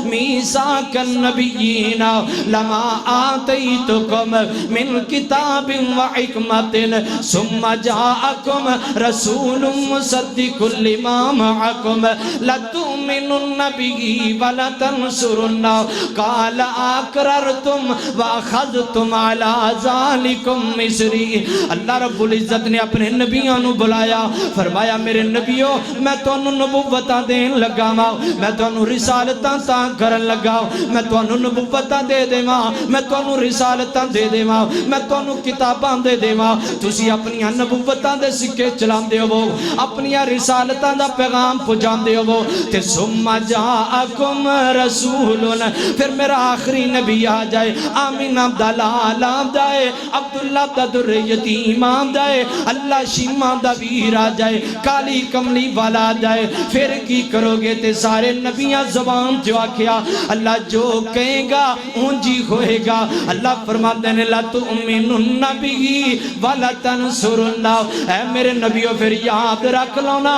مِيثَاقَ النَّبِيِّينَ لَمَا آتَيْتُكُم مِّن كِتَابٍ وَحِكْمَةٍ ثُمَّ جَاءَكُمْ رَسُولٌ مُصَدِّقٌ لِّمَا مَعَكُمْ لَتُؤْمِنُنَّ بِهِ وَلَتَنصُرُنَّهُ قَالَ أَقْرَرْتُمْ وَأَخَذْتُمْ عَلَىٰ ذَلِكُمْ مِصْرِي اللہ رب العزت نے اپنے نبیوں نو بلایا فرمایا میرے نبیوں میں تو انہوں نبوتاں دین لگا ماں میں تو انہوں رسالتاں تاں کرن لگا میں تو انہوں نبوتاں دے دے ماں میں تو انہوں رسالتاں دے دے ماں میں تو انہوں کتاباں دے دے ماں تسی اپنی نبوتاں دے سکے چلان دے ہو اپنی رسالتاں دا پیغام پجان دے ہو تے سمّا جاءکم رسولن پھر میرا آخری نبی آ جائے آمین عبداللہ آم جائے عبداللہ دا در یتیم آم جائے اللہ شیمہ دا ویر آ جائے کالی کملی والا جائے پھر کی کرو گے تے سارے نبیاں زبان جو آکھیا اللہ جو کہیں گا اونجی ہوئے گا اللہ فرماتے ہیں لا تؤمنن بِهِ وَلَا تَنْصُرُنَّهُ اے میرے نبیوں پھر یاد رکھ لو نا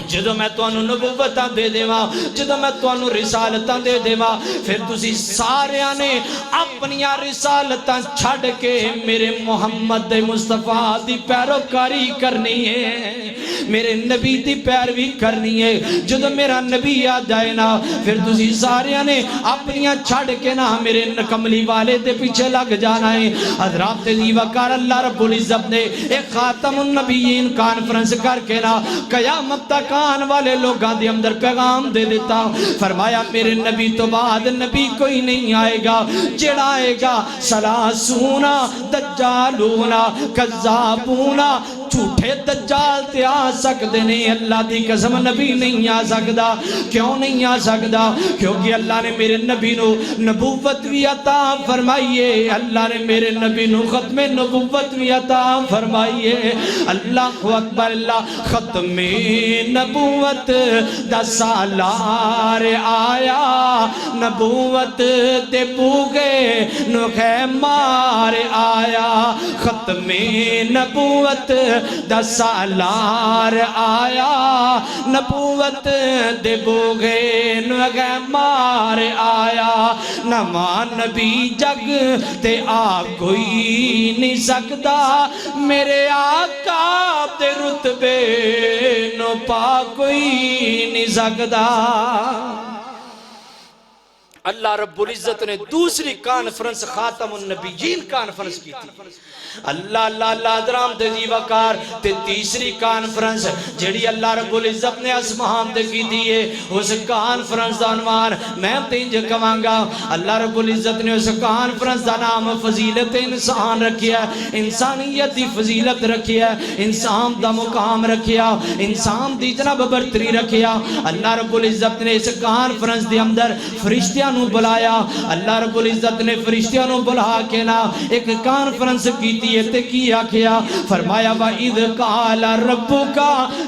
جدو میں تو انہوں نبوتاں دے دیواں جدو میں تو انہوں رسالتاں دے دیواں پھر تسی ساریاں نے اپنی رسالتاں چھڑ کے میرے محمد مصطفیٰ دی پیروکاری کرنی ہے میرے نبی دی پیروی کرنی ہے جدو میرا نبی آ جائے نا پھر تسی ساریاں نے اپنی چھڑ کے نا میرے کملی والے دے پیچھے لگ جانا ہے حضرات دی وقار اللہ رب العزت نے ایک خاتم النبیین کانفرنس کر کے نا قیامت تک آن والے لوگاں دے اندر پیغام دے دیتا فرمایا میرے نبی تو بعد نبی کوئی نہیں آئے گا جڑا آئے گا سلاسونا دجالونا کذابونا جھوٹے دجال تے آ سکتے نہیں اللہ دی قسم نبی نہیں آ سکتا کیوں نہیں آ سکتا کیونکہ اللہ نے میرے نبی نو نبوت بھی عطا فرمائیے اللہ نے میرے نبی نو ختم نبوت بھی عطا فرمائیے اللہ اکبر اللہ ختم نبوت دا سالار آیا نبوت دے بوگے نو خیمار آیا ختم نبوت دا سالار آیا نبوت دے بوگے نو خیمار آیا نواں نبی جگ تے آ کوئی نہیں سکتا میرے آقا دے رتبے نو پا کوئی نہیں سکتا اللہ رب العزت نے دوسری کانفرنس خاتم النبیین کانفرنس کی تھی اللہ اللہ اللہ درام دے دی وقار تے تیسری کانفرنس جڑی اللہ رب العزت نے اسمان دے کی دیئے اس کانفرنس دا عنوان میں تینج کمانگا اللہ رب العزت نے اس کانفرنس دا نام فضیلت انسان رکھیا انسانیت دی فضیلت رکھیا انسان دا مقام رکھیا انسان دی جناب برتری رکھیا اللہ رب العزت نے اس کانفرنس دے اندر فرشتیاں نو بلایا اللہ رب العزت نے فرشتیاں نو بلا کے نا ایک کانفرنس کی تے کیا کیا فرمایا وَإِذْ قَالَ رَبُّكَ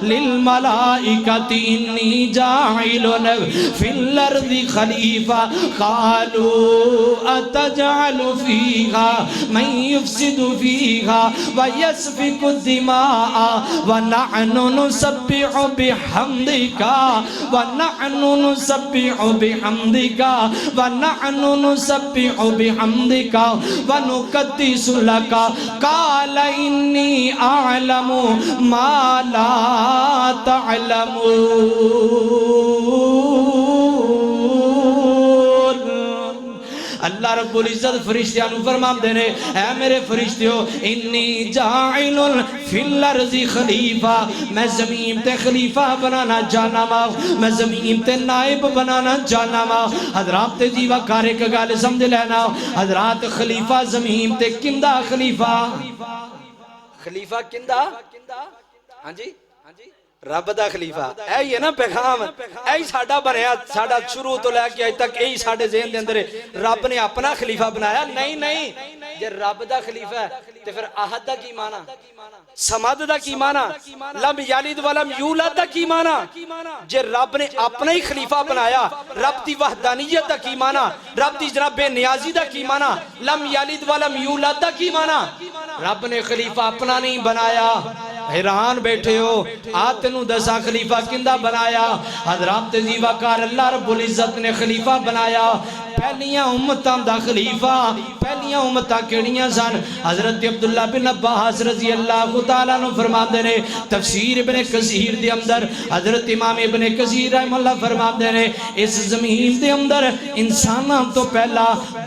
لِلْمَلَائِكَةِ إِنِّي جَاعِلٌ فِي الْأَرْضِ خَلِيفَةً قَالُوا أَتَجْعَلُ فِيهَا مَن يُفْسِدُ فِيهَا وَيَسْفِكُ الدِّمَاءَ وَنَحْنُ نُسَبِّحُ بِحَمْدِكَ وَنَحْنُ نُسَبِّحُ بِحَمْدِكَ وَنَحْنُ نُسَبِّحُ بِحَمْدِكَ وَنُقَدِّسُ لَكَ قال إني أعلم ما لا تعلمون اللہ رب العزت فرشتیاں نو فرمان دینے اے میرے فرشتیوں انی جاعل فی الارض خلیفہ میں زمین تے خلیفہ بنانا جانا ماں میں زمین تے نائب بنانا جانا ماں حضرات تے جیوہ کارے کا گالے سمجھ لینا حضرات خلیفہ زمین تے کندہ خلیفہ خلیفہ کندہ ہاں جی رب دا خلیفہ اے یہ نا پیغام اے ساڑا بنیا ساڑا شروع تو لے کے آج تک اے ساڑے ذہن دے اندر رب نے اپنا خلیفہ بنایا نہیں نہیں جے رب دا خلیفہ ہے تو پھر احد دا کی مانا سمد دا کی مانا لم یلد ولم یولد دا کی مانا جے رب نے اپنا ہی خلیفہ بنایا رب دی وحدانیت دا کی مانا رب دی جناب بے نیازی دا کی مانا لم یلد ولم یولد دا کی مانا رب نے خلیفہ اپنا نہیں بنایا حیران بیٹھے ہو آتنو دسا خلیفہ کندہ بنایا حضرات زیوہ کار اللہ رب العزت نے خلیفہ بنایا پہلیاں امتاں دا خلیفہ پہلیاں امتاں کیڑیاں سن حضرت عبداللہ بن عباس رضی اللہ تعالیٰ نے فرمان دینے تفسیر ابن کثیر دے اندر حضرت امام ابن کثیر رحم اللہ فرمان دینے اس زمین دے اندر انساناں تو پہلا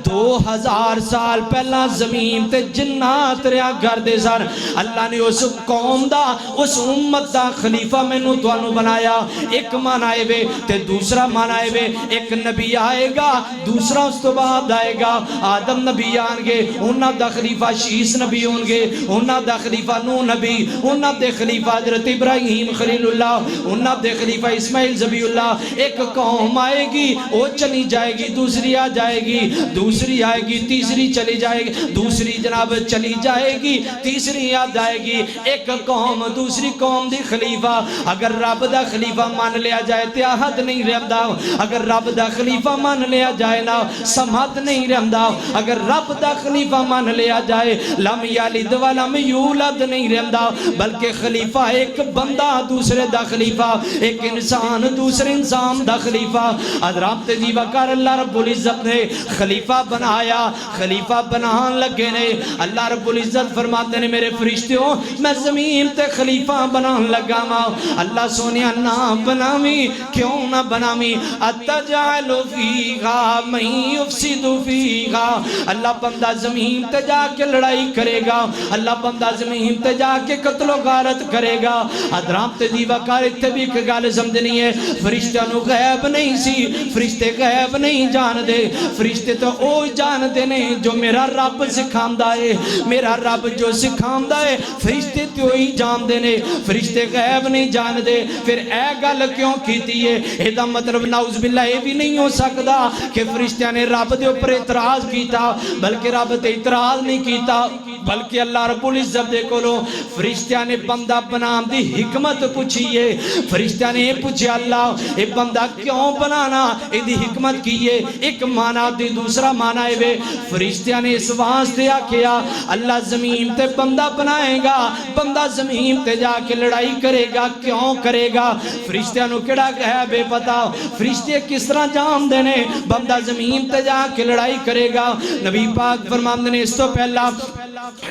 2000 سال پہلا زمین تے جنات ریا گھر دے سن اللہ نے اس قوم دا اس امت دا خلیفہ میں نو توانو بنایا ایک معنی بے تے دوسرا معنی بے ایک نبی آئے گا دوسرا اس تو بعد آئے گا آدم نبی آنگے انہاں دا خلیفہ شیس نبی ہونگے انہاں دا خلیفہ نو نبی انہاں دے خلیفہ حضرت ابراہیم خلیل اللہ انہاں دے خلیفہ اسماعیل زبی اللہ ایک قوم آئے گی وہ چلی جائے گی دوسری آ جائے گی دوسری آئے گی تیسری چلی جائے گی دوسری جناب چلی جائے گی تیسری آ جائے گی ایک قوم قوم دوسری قوم دی خلیفہ اگر رب دا خلیفہ مان لیا جائے تے احد نہیں رہندا اگر رب دا خلیفہ مان لیا جائے نا سمحت نہیں رہندا اگر رب دا خلیفہ مان لیا جائے لم یلد ولم یولد نہیں رہندا بلکہ خلیفہ ایک بندہ دوسرے دا خلیفہ ایک انسان دوسرے انسان دا خلیفہ حضرات جی وقار اللہ رب العزت نے خلیفہ بنایا خلیفہ بنان لگے نے اللہ رب العزت فرماتے نے میرے فرشتوں میں زمین تے خلیفہ بنان لگا ماں اللہ سونیا نہ بنامی کیوں نہ بنامی اتجعل فیہا من یفسد فیہا اللہ بندہ زمین تے جا کے لڑائی کرے گا اللہ بندہ زمین تے جا کے قتل و غارت کرے گا حضرات دی وقار اتھے بھی ایک گل سمجھنی ہے فرشتہ نو غیب نہیں سی فرشتے غیب نہیں جان دے فرشتے تو او جان دے نہیں جو میرا رب سکھاندہ ہے میرا رب جو سکھاندہ ہے فرشتے تو ہی جان دے نے فرشتے غیب نہیں جان دے پھر اے گل کیوں کیتی ہے ایدہ مطلب نعوذ باللہ یہ بھی نہیں ہو سکتا کہ فرشتیاں نے رب دے اوپر اعتراض کیتا بلکہ رب تے اعتراض نہیں کیتا بلکہ اللہ رب العزت دے کولو فرشتیاں نے بندہ بنام دی حکمت پوچھئے فرشتیاں نے پوچھے اللہ اے بندہ کیوں بنانا اے دی حکمت کیے ایک معنی دی دوسرا معنی ہے فرشتیاں نے اس واسطے کیا اللہ زمین تے بندہ بنائے گا بندہ زمین تے جا کے لڑائی کرے گا کیوں کرے گا فرشتیاں نو کیڑا کہے بے پتا فرشتے کس طرح جان دینے بندہ زمین تے جا کے لڑائی کرے گا نبی پاک فرماندے نے اس تو پہلا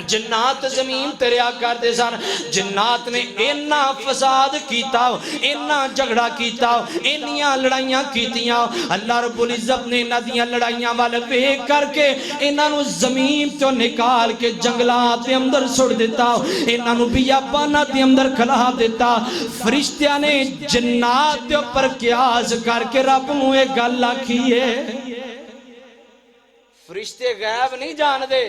جنات زمین تیریا کرتے سن جنات نے اینا فساد کیتا اینا جھگڑا کیتا اینیاں لڑائیاں کیتیاں اللہ رب العزت نے ندیاں لڑائیاں والے بیک کر کے اینا نو زمین تو نکال کے جنگلات دے اندر سڑ دیتا اینا نو بیابانہ دے اندر کھلا دیتا فرشتیاں نے جنات دے پر قیاس کر کے رب موے گل کیے فرشتے غیب نہیں جان دے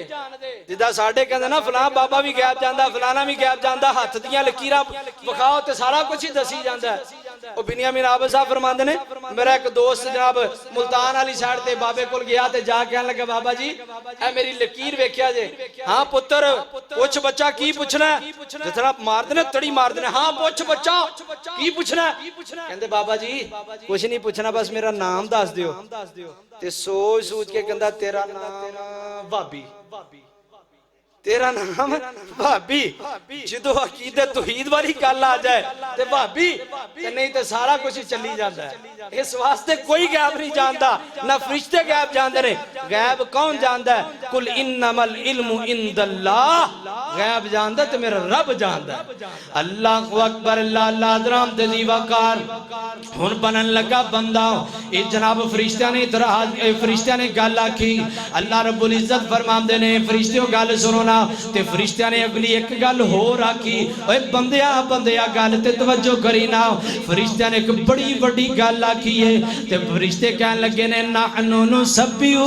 جدہ ساڑھے کہندے نا فلان بابا بھی غیب جاندہ فلانا بھی غیب جاندہ ہاتھ دیاں لکیرہ بخاؤ تے سارا کچھ ہی دسی جاندہ ہے اور بنیامین عابد صاحب فرماندے نے میرا ایک دوست جناب ملتان علی سائڈ تے بابے کول گیا تے جا کہنے لگا بابا جی اے میری لکیر ویکھیا جے ہاں پتر پوچھ بچہ کی پوچھنا ہے جتنا مار دینے تڑی مار دینے ہاں پوچھ بچہ کی پوچھنا ہے کہندے بابا جی کچھ نہیں پوچھنا بس میرا نام داس دیو تے سوچ کے کہندہ تیرا نام بابی تیرا نام بھابی جدو عقیدہ توحید والی گل آ جائے تے بھابی تے نہیں تے سارا کچھ چلی جاندہ ہے اس واسطے کوئی غیب نہیں جاندہ نہ فرشتے غیب جاندے نے غیب کون جاندہ ہے قل انما العلم عند اللہ غیب جاندہ تے میرا رب جاندہ ہے اللہ اکبر اللہ حضرام تے دیوکار ہن بنن لگا بندہ اے جناب فرشتیاں نے گل آکھی اللہ رب العزت فرماندے نے فرشتیوں گل سنو نا تے فرشتیاں نے اگلی ایک گل ہو رکھی اے بندیا گل تے توجہ کری نا فرشتیاں نے ایک بڑی بڑی گل آکھی ہے تے فرشتے کہنے لگے نے نحنو نسبیو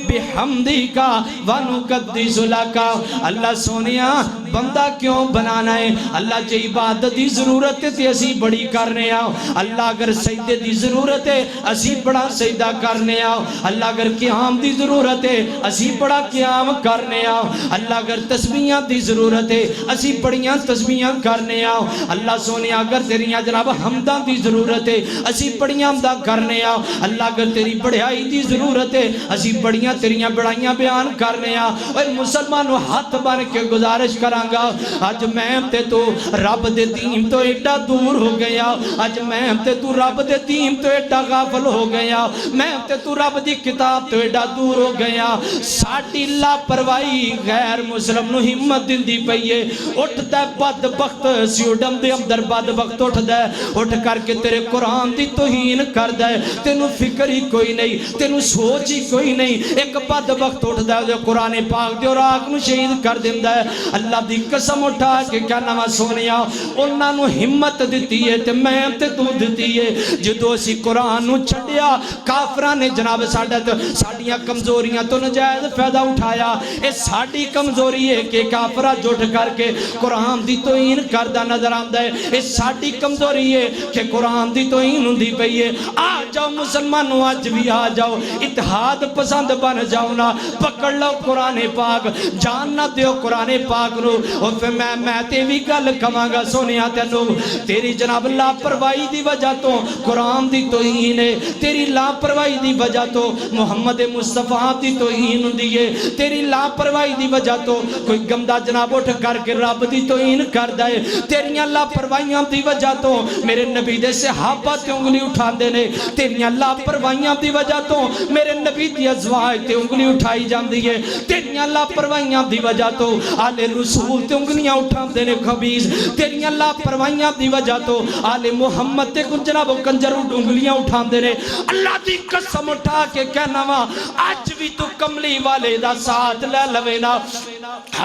بحمدکا ونقدس لکا اللہ سونیا بندہ کیوں بنانا ہے اللہ جے عبادت دی ضرورت تے اسی بڑی کرنے آؤ اللہ اگر سجدے دی ضرورت ہے اسی بڑا سجدہ کرنے آؤ اللہ اگر قیام دی ضرورت ہے اسی بڑا قیام کرنے آؤ اللہ اگر تسبیحاں دی ضرورت ہے اسی بڑیاں تسبیحاں کرنے آؤ اللہ سونے اگر تیریاں جناب حمداں دی ضرورت ہے اسی بڑیاں حمداں کرنے آؤ اللہ اگر تیری بڑھائی دی ضرورت ہے اسی بڑیاں تیریاں بڑھائیاں بیان کرنے آؤ اور مسلمانوں ہاتھ بن کے گزارش کرانگا آج میں تے تو رب دے دین تو ایڈا دور ہو گیا آج میں تے تو رب دے دین تو ایڈا غافل ہو گیا میں تے تو رب دی کتاب تو ایڈا دور ہو گیا ساڑی لا پروائی غیر مسلم نو ہمت دن دی پئیے اٹھ دے بدبخت سیوڈم دے اندر بدبخت اٹھ دے اٹھ کر کے تیرے قرآن دی توہین کر دے تینو فکر ہی کوئی نہیں تینو سوچ ہی کوئی نہیں ایک بدبخت اٹھ دے جو قرآن پاک دے اور آگ نو شہید کر دن دے اللہ دی قسم اٹھا کے کیا نما سونیا انہاں نو ہمت دیتی ہے تے میں تے تو دیتی ہے جدو اسی قرآن نو چھڑیا کافران نے جناب ساڑیاں کمزوریاں تو نجائز فیدہ اٹھایا اے ساڑی کمزوری ہے کہ کافرہ جھوٹ کر کے قرآن دی توہین کردہ نظر آمدہ ہے اے ساڑی کمزوری ہے کہ قرآن دی توہین ہوندی پئی ہے آ جاؤ مسلمانوں آج بھی آ جاؤ اتحاد پسند بن جاؤ نا پکڑ لو قرآن پاک جان نہ دیو قرآن پاک پاک نو او پھر میں تے وی گل کواں سونیا تینوں تیری جناب لاپرواہی دی وجہ تو قرآن دی توہین ہے تیری لاپرواہی دی وجہ تو محمد مصطفیٰ دی توہین ہوندی ہے تیری لاپرواہی دی وجہ تو کوئی گمدا جناب اٹھ کر کے رب دی توہین کردا ہے تیریاں لاپرواہیاں دی وجہ تو میرے نبی دے صحابہ تے انگلی اٹھاندے نے تیریاں لاپرواہیاں دی وجہ تو میرے نبی دی ازواج تے انگلی اٹھائی جاندی ہے تیریاں لاپرواہیاں دی وجہ تو آل رسول تے انگلیاں اٹھاندے نے خبیث تیریاں لاپرواہیاں دی وجہ تو آل محمد تے جناب کنجر انگلیاں اٹھاندے نے اللہ دی قسم اٹھا کے کہنا وا اج بھی تو کملی والے دا ساتھ لے لوے نا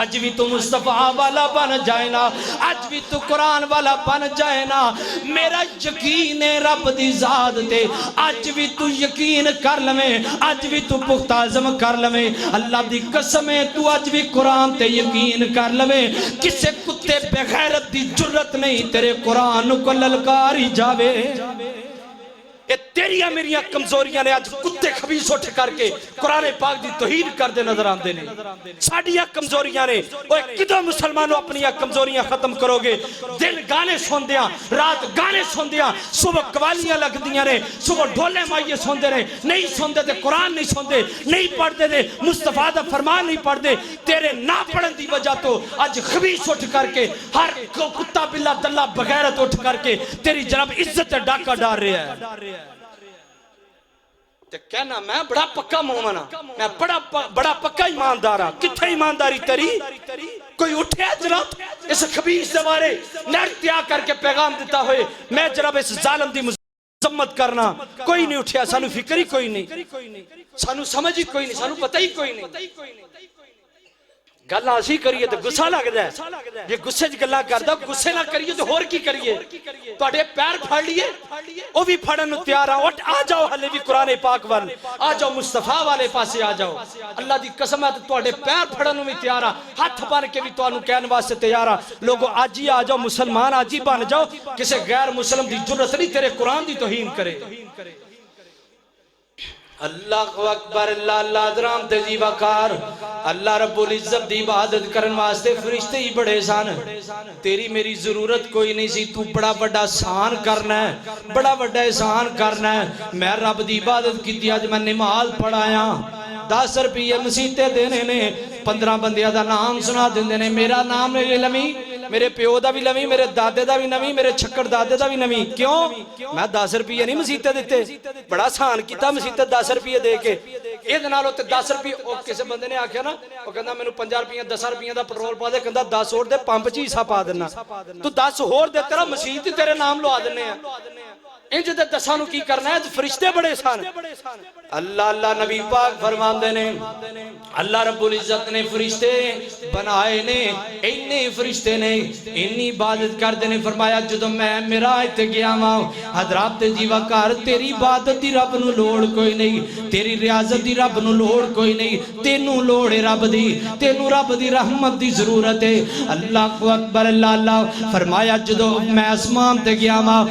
اج بھی تو مصطفیٰ والا بن جائے نا اج بھی تو قرآن والا بن جائے نا میرا یقین ہے رب دی ذات تے اج بھی تو یقین کر لویں اج بھی تو پختہ عزم کر لویں اللہ دی قسم ہے تو اج بھی قرآن تے یقین کر لویں کسے کتے بغیرت دی جرت نہیں تیرے قرآن کو للکاری جاوے اے تیریاں میریاں کمزوریاں نے آج کتے خبیث اٹھ کر کے قرآن پاک دی توہین کر دے نظر آندے نے ساڑیاں کمزوریاں نے اوہ کدوں مسلمانوں اپنی کمزوریاں ختم کرو گے دن گانے سن دیاں رات گانے سن دیاں صبح قوالیاں لگ دیاں نے صبح ڈھولے مائیے سن دے رہے نہیں سن دے تے قرآن نہیں سن دے نہیں پڑھ دے مصطفیٰ دا فرمان نہیں پڑھ دے تیرے نہ پڑھن دی وجہ تو آج خبیث اٹھ کر کے ہر کتا بلا دلہ بغیرت اٹھ کر کے تیری جناب عزت ڈاکہ ڈار رہا ہے تے کہنا میں بڑا پکا مومن ہاں میں بڑا پکا ایماندار ہاں کتھے ایمانداری تیری کوئی اٹھے جناب اس خبیث دے بارے نیٹ تے آ کر کے پیغام دیتا ہوئے میں جناب اس ظالم دی مذمت کرنا کوئی نہیں اٹھیا سانو فکر ہی کوئی نہیں سانو سمجھ ہی کوئی نہیں سانو پتہ ہی کوئی نہیں گل اسی کریے تے غصہ لگ جائے یہ غصے وچ گلاں کردا غصے نہ کریے تے ہور کی کریے تواڈے پیر پھڑ لیے او بھی پھڑن نوں تیار آ آ جاؤ ہلے بھی قرآن پاک ول آ جاؤ مصطفیٰ والے پاسے آ جاؤ اللہ دی قسم ہے تواڈے پیر پھڑن نوں بھی تیار آ ہاتھ بن کے بھی تانوں کہن واسطے تیار آ لوگو اج ہی آ جاؤ مسلمان اج ہی بن جاؤ کسے غیر مسلم دی جرت نہیں تیرے قرآن دی توہین کرے اللہ اکبر اللہ درام تے جی وقار اللہ رب العزت دی عبادت کرن واسطے فرشتے ہی بڑے سان تیری میری ضرورت کوئی نہیں سی تو بڑا بڑا احسان کرنا ہے بڑا بڑا احسان کرنا ہے میں رب دی عبادت کیتی اج میں نماز پڑھایا 10 روپے مسیتے دینے نے 15 بندیاں دا نام سنا دیندے نے میرا نام میرے لمی میرے پیو دا بھی لمی میرے دادے دا بھی نمی میرے چھکڑ دادے دا بھی نمی کیوں میں 10 روپے نہیں مسیتے دیتے بڑا آسان کیتا مسیتے 10 روپے دے کے اے دنالو تے 10 روپے او کسے بندے نے آکھیا نا او کہندا مینوں 50 روپے 10 روپے دا پیٹرول پا دے کہندا 10 اور دے پمپ چ حصہ پا دینا تو 10 اور دے تیرا مسیت تیرے نام لوا دینے ہیں انج دے 10 نو کی کرنا ہے فرشتے بڑے سان اللہ اللہ نبی پاک فرماندے نے اللہ رب العزت نے فرشتے بنائے نے اینے فرشتے نے انی عبادت کردے نے فرمایا جدو میں معراج تے گیا ماں حضرات جی وقار تیری عبادت دی رب نو لوڑ کوئی نہیں تیری ریاضت دی رب نو لوڑ کوئی نہیں تینوں لوڑ ہے رب دی تینوں رب دی رحمت دی ضرورت ہے اللہ اکبر اللہ اللہ فرمایا جدو میں آسمان تے گیا ماں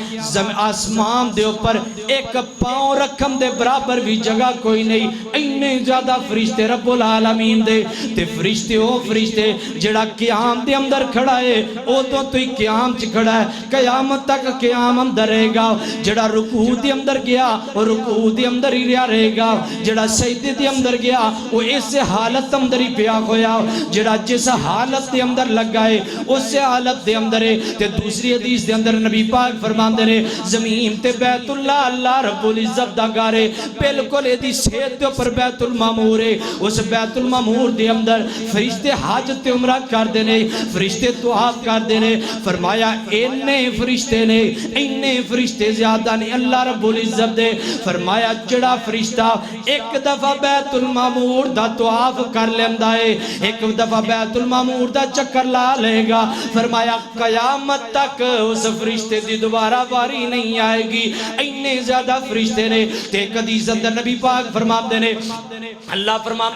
آسمان دے اوپر ایک پاؤں رکھم دے برابر بھی جگہ کوئی نہیں اینے زیادہ فرشتے رب العالمین دے تے فرشتے او فرشتے جڑا قیام دے اندر کھڑا ہے او تو ہی قیام چ کھڑا ہے قیامت تک قیام اندر رہے گا جڑا رکوع دے اندر گیا وہ رکوع دے اندر ہی رہے گا جڑا سجدے دے اندر گیا وہ اس حالت اندر ہی پیا ہویا جڑا جس حالت دے اندر لگا ہے اس حالت دے اندر ہے تے دوسری حدیث دے اندر نبی پاک فرماندے نے زمین تے بیت اللہ اللہ رب العزت دا گھر ہے بالکل دی صحت دے اوپر بیت المعمور ہے اس بیت المعمور دے اندر فرشتے حاجت عمرہ کر دینے فرشتے طواف کر دینے فرمایا اینے فرشتے زیادہ نہیں اللہ رب العزت دے فرمایا جڑا فرشتہ ایک دفعہ بیت المعمور دا طواف کر لیندہ ہے ایک دفعہ بیت المعمور دا چکر لا لے گا فرمایا قیامت تک اس فرشتے دی دوبارہ باری نہیں آئے گی اینے زیادہ فرشتے نے تے حدیث اندر نبی پاک فرماتے نے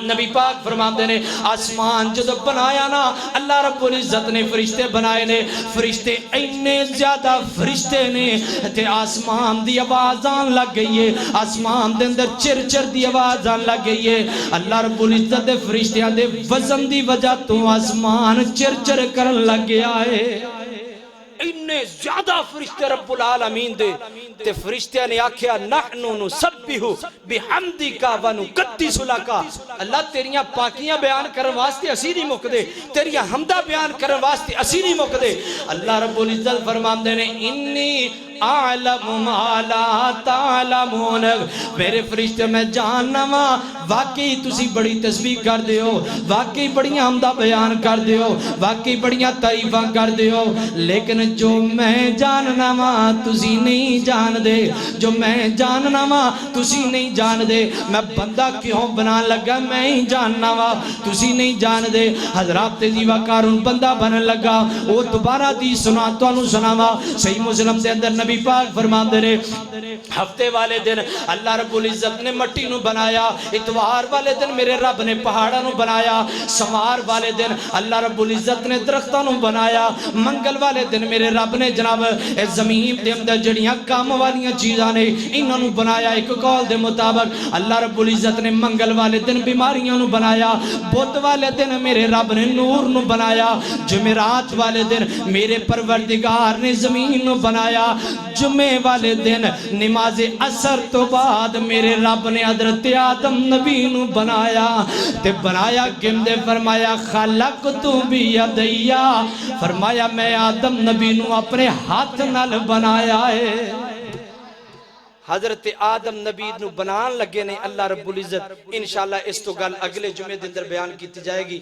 نبی پاک فرماتے نے آسمان جدو بنایا نا اللہ رب العزت نے فرشتے بنائے نے فرشتے اینے زیادہ فرشتے نے تے آسمان دی آواز آن لگ گئی ہے آسمان دے اندر چر چر دی آواز آن لگ گئی ہے اللہ رب العزت دے فرشتیاں دے وزن دی وجہ تو آسمان چر چر کرن لگ گیا ہے انہیں زیادہ فرشتے رب العالمین دے تے فرشتیاں نے آکھیا نحنو نسبحو بحمدکا ونقدس لکا اللہ تیریاں پاکیاں بیان کرن واسطے اسی نہیں مکدے تیریاں حمدہ بیان کرن واسطے اسی نہیں مکدے اللہ رب العزت فرماندے نے انی اعلم ما لا تعلمون میرے فرشتے میں جاننا وا واقعی تسی بڑی تسبیح کر دے ہو واقعی بڑی حمدہ بیان کر دے ہو واقعی بڑیاں تعریفاں کر دے ہو لیکن جو میں جاننا وا تسی نہیں جان دے جو میں جاننا وا تسی نہیں جان دے میں بندہ کیوں بنا لگا میں ہی جاننا وا تسی نہیں جان دے حضرات تیزیوہ کارون بندہ بنا لگا وہ دوبارہ دی سنا تو انو سناوا صحیح مسلم دے اندر نبی پاک فرماندے نے ہفتے والے دن اللہ رب العزت نے مٹی نو بنایا اتوار والے دن میرے رب نے پہاڑا نو بنایا سوار والے دن اللہ رب العزت نے درختہ نو بنایا منگل والے دن میرے رب نے جناب زمین دے اندر جڑیاں کام والیاں چیزاں نے انہوں نو بنایا ایک قول دے مطابق اللہ رب العزت نے منگل والے دن بیماریاں نو بنایا بدھ والے دن میرے رب نے نور نو بنایا جمعرات والے دن میرے پروردگار نے زمین نو بنایا جمعے والے دن نماز عصر تو بعد میرے رب نے حضرت آدم نبی نو بنایا تے بنایا کم دے فرمایا خلقتو بیدیا فرمایا میں آدم نبی نو اپنے ہاتھ نال بنایا ہے حضرت آدم نبی نو بنان لگے نے اللہ رب العزت انشاءاللہ اس تو گل اگلے جمعے دن در بیان کیتی جائے گی